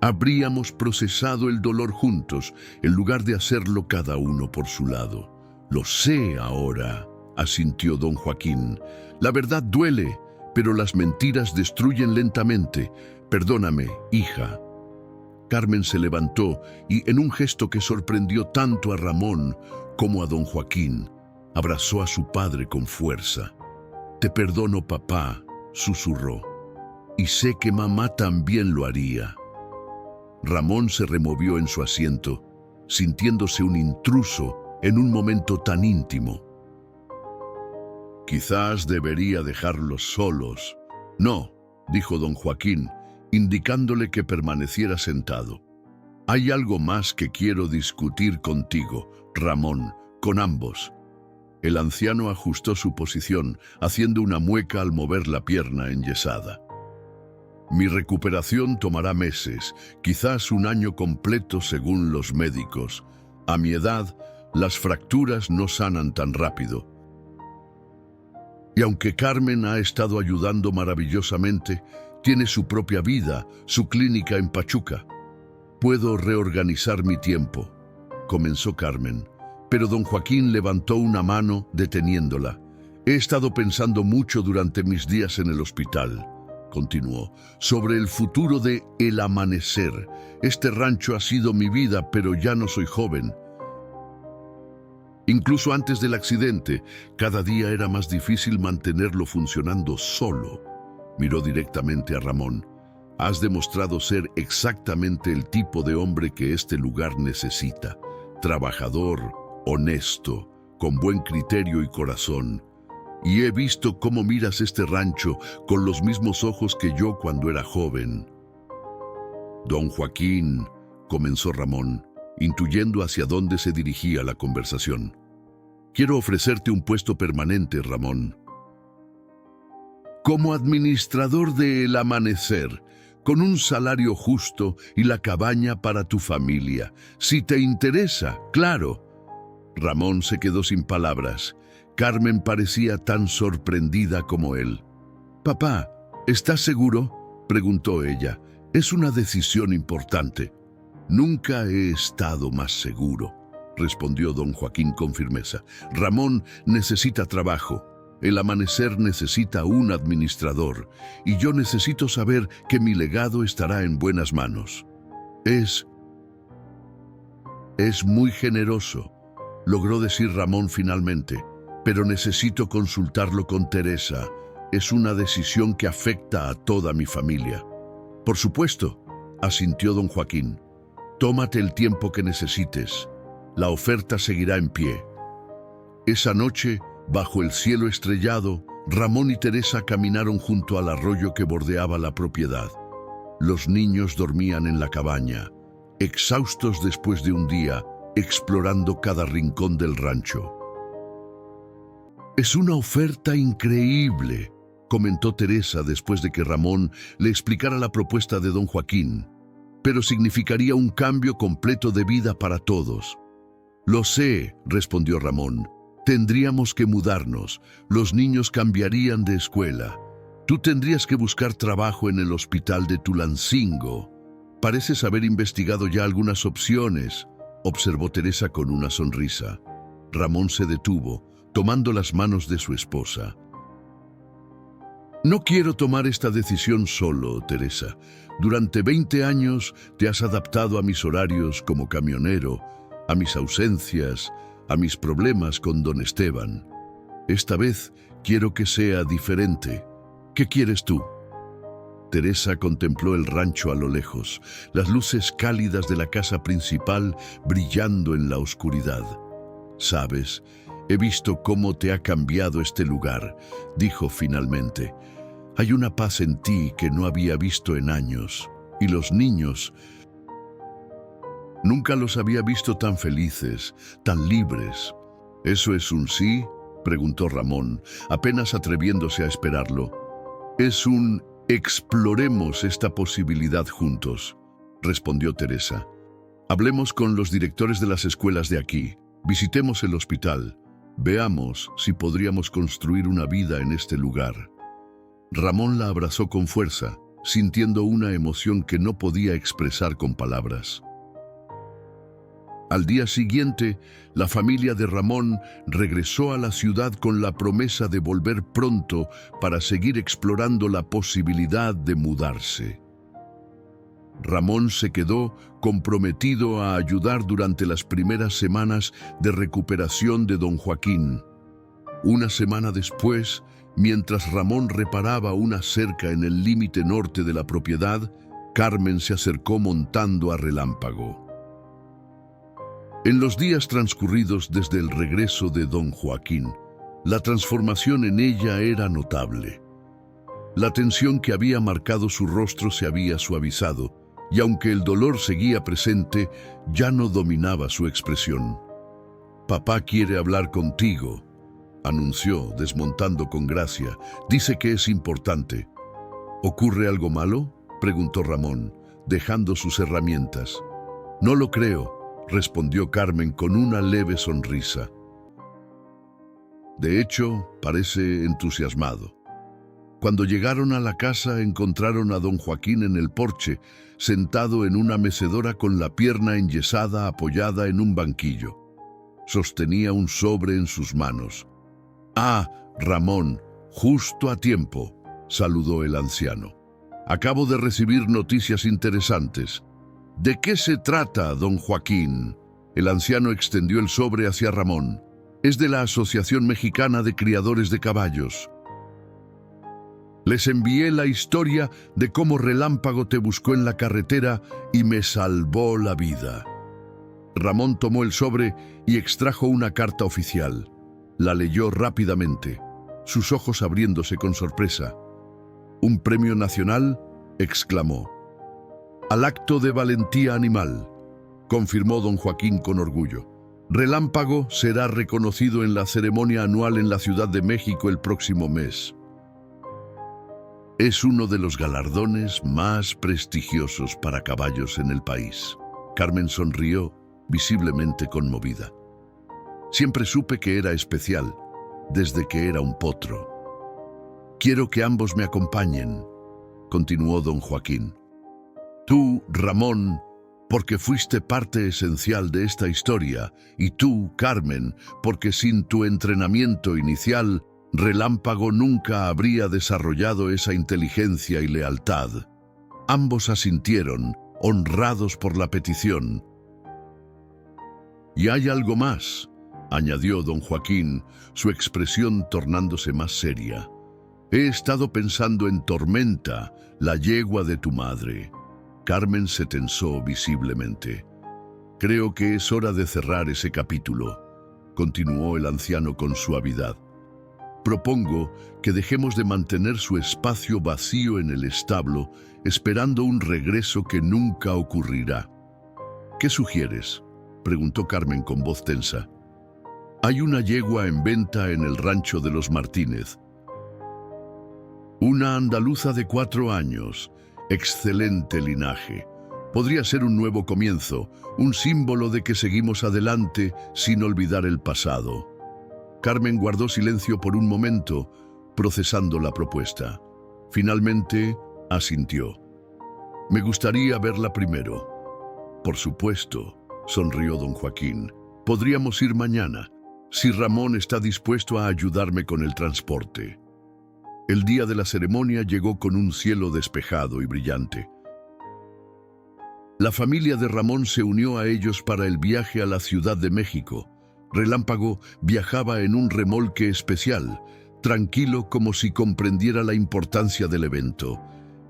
Habríamos procesado el dolor juntos, en lugar de hacerlo cada uno por su lado. Lo sé ahora, asintió don Joaquín. La verdad duele, pero las mentiras destruyen lentamente. Perdóname, hija. Carmen se levantó y, en un gesto que sorprendió tanto a Ramón como a don Joaquín, abrazó a su padre con fuerza. Te perdono, papá, susurró. Y sé que mamá también lo haría. Ramón se removió en su asiento, sintiéndose un intruso en un momento tan íntimo. Quizás debería dejarlos solos. No, dijo don Joaquín, indicándole que permaneciera sentado. Hay algo más que quiero discutir contigo, Ramón, con ambos. El anciano ajustó su posición, haciendo una mueca al mover la pierna enyesada. Mi recuperación tomará meses, quizás un año completo según los médicos. A mi edad, las fracturas no sanan tan rápido. Y aunque Carmen ha estado ayudando maravillosamente, tiene su propia vida, su clínica en Pachuca. Puedo reorganizar mi tiempo, comenzó Carmen, pero don Joaquín levantó una mano deteniéndola. He estado pensando mucho durante mis días en el hospital, continuó, sobre el futuro de El Amanecer. Este rancho ha sido mi vida, pero ya no soy joven. Incluso antes del accidente, cada día era más difícil mantenerlo funcionando solo. Miró directamente a Ramón. Has demostrado ser exactamente el tipo de hombre que este lugar necesita. Trabajador, honesto, con buen criterio y corazón. Y he visto cómo miras este rancho con los mismos ojos que yo cuando era joven. Don Joaquín, comenzó Ramón, intuyendo hacia dónde se dirigía la conversación. Quiero ofrecerte un puesto permanente, Ramón. Como administrador de El Amanecer, con un salario justo y la cabaña para tu familia. Si te interesa, claro. Ramón se quedó sin palabras. Carmen parecía tan sorprendida como él. «Papá, ¿estás seguro?», preguntó ella. «Es una decisión importante». «Nunca he estado más seguro», respondió don Joaquín con firmeza. «Ramón necesita trabajo. El Amanecer necesita un administrador. Y yo necesito saber que mi legado estará en buenas manos». Es muy generoso», logró decir Ramón finalmente. «Pero necesito consultarlo con Teresa. Es una decisión que afecta a toda mi familia». «Por supuesto», asintió don Joaquín. «Tómate el tiempo que necesites. La oferta seguirá en pie». Esa noche, bajo el cielo estrellado, Ramón y Teresa caminaron junto al arroyo que bordeaba la propiedad. Los niños dormían en la cabaña, exhaustos después de un día, explorando cada rincón del rancho. «Es una oferta increíble», comentó Teresa después de que Ramón le explicara la propuesta de don Joaquín. «Pero significaría un cambio completo de vida para todos». «Lo sé», respondió Ramón. «Tendríamos que mudarnos. Los niños cambiarían de escuela. Tú tendrías que buscar trabajo en el hospital de Tulancingo. Pareces haber investigado ya algunas opciones», observó Teresa con una sonrisa. Ramón se detuvo, tomando las manos de su esposa. «No quiero tomar esta decisión solo, Teresa. Durante 20 años te has adaptado a mis horarios como camionero, a mis ausencias, a mis problemas con don Esteban. Esta vez quiero que sea diferente. ¿Qué quieres tú?». Teresa contempló el rancho a lo lejos, las luces cálidas de la casa principal brillando en la oscuridad. «Sabes, he visto cómo te ha cambiado este lugar», dijo finalmente. Hay una paz en ti que no había visto en años. Y los niños, nunca los había visto tan felices, tan libres. ¿Eso es un sí?, preguntó Ramón, apenas atreviéndose a esperarlo. Es un exploremos esta posibilidad juntos, respondió Teresa. Hablemos con los directores de las escuelas de aquí, visitemos el hospital, veamos si podríamos construir una vida en este lugar. Ramón la abrazó con fuerza, sintiendo una emoción que no podía expresar con palabras. Al día siguiente, la familia de Ramón regresó a la ciudad con la promesa de volver pronto para seguir explorando la posibilidad de mudarse. Ramón se quedó comprometido a ayudar durante las primeras semanas de recuperación de don Joaquín. Una semana después, mientras Ramón reparaba una cerca en el límite norte de la propiedad, Carmen se acercó montando a Relámpago. En los días transcurridos desde el regreso de don Joaquín, la transformación en ella era notable. La tensión que había marcado su rostro se había suavizado, y aunque el dolor seguía presente, ya no dominaba su expresión. «Papá quiere hablar contigo», anunció, desmontando con gracia. «Dice que es importante». «¿Ocurre algo malo?», preguntó Ramón, dejando sus herramientas. «No lo creo», respondió Carmen con una leve sonrisa. De hecho, parece entusiasmado. Cuando llegaron a la casa, encontraron a don Joaquín en el porche, sentado en una mecedora con la pierna enyesada apoyada en un banquillo. Sostenía un sobre en sus manos. «Ah, Ramón, justo a tiempo», saludó el anciano. «Acabo de recibir noticias interesantes». «¿De qué se trata, don Joaquín?». El anciano extendió el sobre hacia Ramón. «Es de la Asociación Mexicana de Criadores de Caballos. Les envié la historia de cómo Relámpago te buscó en la carretera y me salvó la vida». Ramón tomó el sobre y extrajo una carta oficial. La leyó rápidamente, sus ojos abriéndose con sorpresa. «¿Un premio nacional?», exclamó. «Al acto de valentía animal», confirmó don Joaquín con orgullo. «Relámpago será reconocido en la ceremonia anual en la Ciudad de México el próximo mes. Es uno de los galardones más prestigiosos para caballos en el país». Carmen sonrió, visiblemente conmovida. «Siempre supe que era especial, desde que era un potro». «Quiero que ambos me acompañen», continuó don Joaquín. «Tú, Ramón, porque fuiste parte esencial de esta historia, y tú, Carmen, porque sin tu entrenamiento inicial, Relámpago nunca habría desarrollado esa inteligencia y lealtad». Ambos asintieron, honrados por la petición. «Y hay algo más», añadió don Joaquín, su expresión tornándose más seria. «He estado pensando en Tormenta, la yegua de tu madre». Carmen se tensó visiblemente. «Creo que es hora de cerrar ese capítulo», continuó el anciano con suavidad. «Propongo que dejemos de mantener su espacio vacío en el establo, esperando un regreso que nunca ocurrirá». «¿Qué sugieres?», preguntó Carmen con voz tensa. «Hay una yegua en venta en el rancho de los Martínez. Una andaluza de 4 años, excelente linaje. Podría ser un nuevo comienzo, un símbolo de que seguimos adelante sin olvidar el pasado». Carmen guardó silencio por un momento, procesando la propuesta. Finalmente, asintió. «Me gustaría verla primero». «Por supuesto», sonrió don Joaquín. «Podríamos ir mañana, si Ramón está dispuesto a ayudarme con el transporte». El día de la ceremonia llegó con un cielo despejado y brillante. La familia de Ramón se unió a ellos para el viaje a la Ciudad de México. Relámpago viajaba en un remolque especial, tranquilo como si comprendiera la importancia del evento.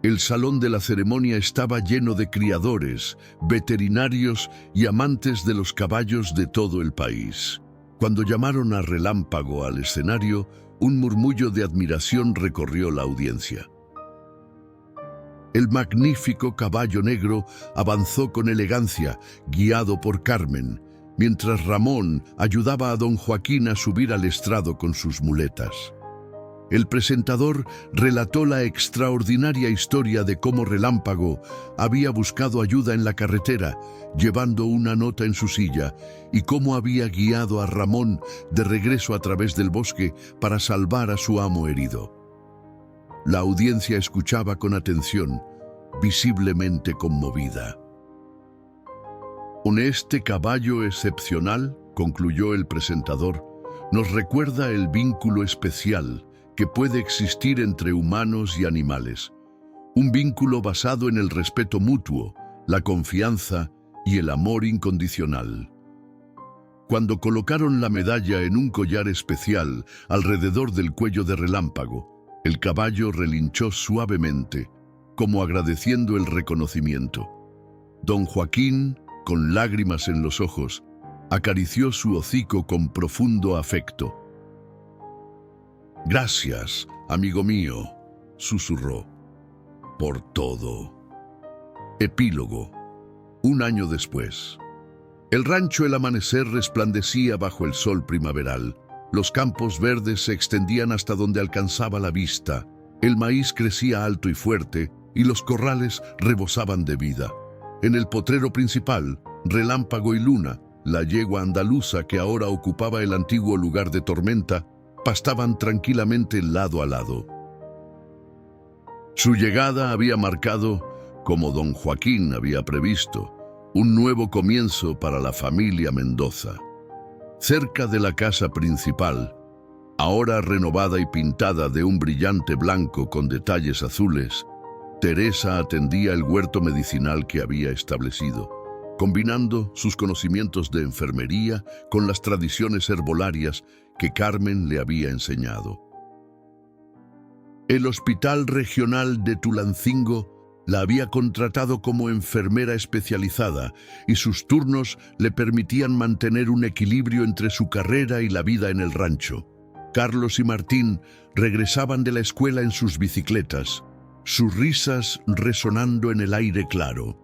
El salón de la ceremonia estaba lleno de criadores, veterinarios y amantes de los caballos de todo el país. Cuando llamaron a Relámpago al escenario, un murmullo de admiración recorrió la audiencia. El magnífico caballo negro avanzó con elegancia, guiado por Carmen, mientras Ramón ayudaba a don Joaquín a subir al estrado con sus muletas. El presentador relató la extraordinaria historia de cómo Relámpago había buscado ayuda en la carretera, llevando una nota en su silla, y cómo había guiado a Ramón de regreso a través del bosque para salvar a su amo herido. La audiencia escuchaba con atención, visiblemente conmovida. Con este caballo excepcional, concluyó el presentador, nos recuerda el vínculo especial que puede existir entre humanos y animales. Un vínculo basado en el respeto mutuo, la confianza y el amor incondicional. Cuando colocaron la medalla en un collar especial alrededor del cuello de Relámpago, el caballo relinchó suavemente, como agradeciendo el reconocimiento. Don Joaquín, con lágrimas en los ojos, acarició su hocico con profundo afecto. «Gracias, amigo mío», susurró, «por todo». Epílogo. Un año después. El rancho El Amanecer resplandecía bajo el sol primaveral. Los campos verdes se extendían hasta donde alcanzaba la vista. El maíz crecía alto y fuerte, y los corrales rebosaban de vida. En el potrero principal, Relámpago y Luna, la yegua andaluza que ahora ocupaba el antiguo lugar de Tormenta, pastaban tranquilamente lado a lado. Su llegada había marcado, como don Joaquín había previsto, un nuevo comienzo para la familia Mendoza. Cerca de la casa principal, ahora renovada y pintada de un brillante blanco con detalles azules, Teresa atendía el huerto medicinal que había establecido, combinando sus conocimientos de enfermería con las tradiciones herbolarias que Carmen le había enseñado. El Hospital Regional de Tulancingo la había contratado como enfermera especializada y sus turnos le permitían mantener un equilibrio entre su carrera y la vida en el rancho. Carlos y Martín regresaban de la escuela en sus bicicletas, sus risas resonando en el aire claro.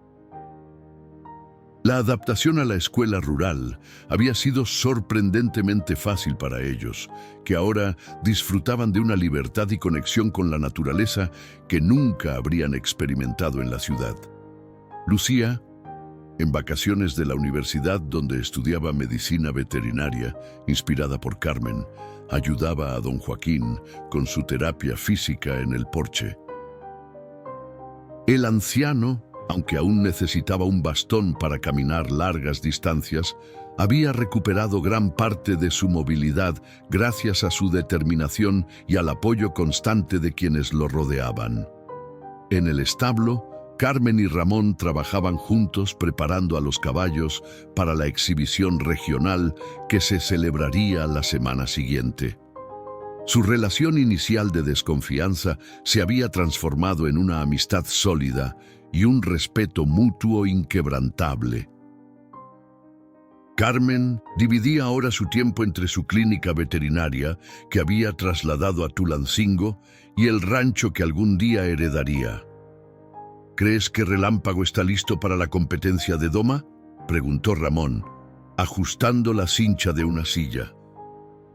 La adaptación a la escuela rural había sido sorprendentemente fácil para ellos, que ahora disfrutaban de una libertad y conexión con la naturaleza que nunca habrían experimentado en la ciudad. Lucía, en vacaciones de la universidad donde estudiaba medicina veterinaria, inspirada por Carmen, ayudaba a don Joaquín con su terapia física en el porche. El anciano, aunque aún necesitaba un bastón para caminar largas distancias, había recuperado gran parte de su movilidad gracias a su determinación y al apoyo constante de quienes lo rodeaban. En el establo, Carmen y Ramón trabajaban juntos preparando a los caballos para la exhibición regional que se celebraría la semana siguiente. Su relación inicial de desconfianza se había transformado en una amistad sólida y un respeto mutuo inquebrantable. Carmen dividía ahora su tiempo entre su clínica veterinaria, que había trasladado a Tulancingo, y el rancho que algún día heredaría. ¿Crees que Relámpago está listo para la competencia de doma?, preguntó Ramón, ajustando la cincha de una silla.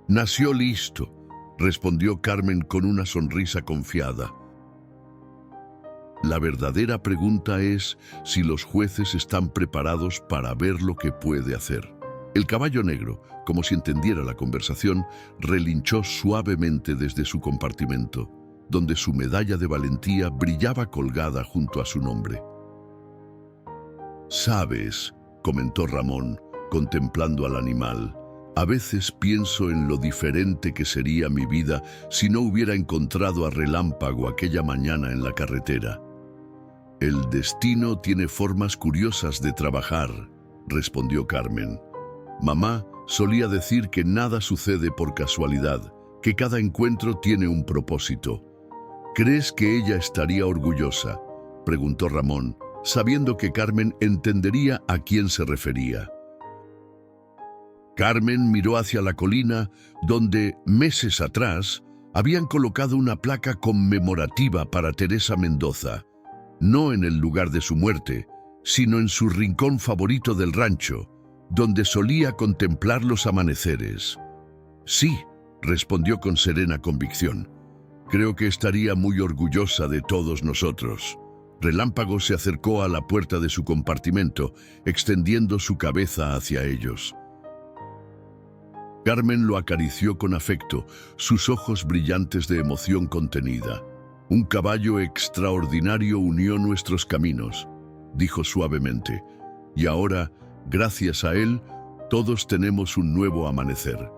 Nació listo, respondió Carmen con una sonrisa confiada. La verdadera pregunta es si los jueces están preparados para ver lo que puede hacer. El caballo negro, como si entendiera la conversación, relinchó suavemente desde su compartimento, donde su medalla de valentía brillaba colgada junto a su nombre. «Sabes», comentó Ramón, contemplando al animal, «a veces pienso en lo diferente que sería mi vida si no hubiera encontrado a Relámpago aquella mañana en la carretera». «El destino tiene formas curiosas de trabajar», respondió Carmen. «Mamá solía decir que nada sucede por casualidad, que cada encuentro tiene un propósito». «¿Crees que ella estaría orgullosa?», preguntó Ramón, sabiendo que Carmen entendería a quién se refería. Carmen miró hacia la colina donde, meses atrás, habían colocado una placa conmemorativa para Teresa Mendoza. no en el lugar de su muerte, sino en su rincón favorito del rancho, donde solía contemplar los amaneceres. Sí, respondió con serena convicción. Creo que estaría muy orgullosa de todos nosotros. Relámpago se acercó a la puerta de su compartimento, extendiendo su cabeza hacia ellos. Carmen lo acarició con afecto, sus ojos brillantes de emoción contenida. Un caballo extraordinario unió nuestros caminos, dijo suavemente, y ahora, gracias a él, todos tenemos un nuevo amanecer.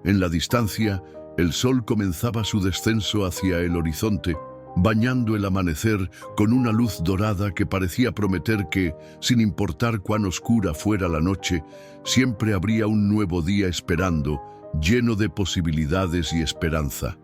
En la distancia, el sol comenzaba su descenso hacia el horizonte, bañando el amanecer con una luz dorada que parecía prometer que, sin importar cuán oscura fuera la noche, siempre habría un nuevo día esperando, lleno de posibilidades y esperanza.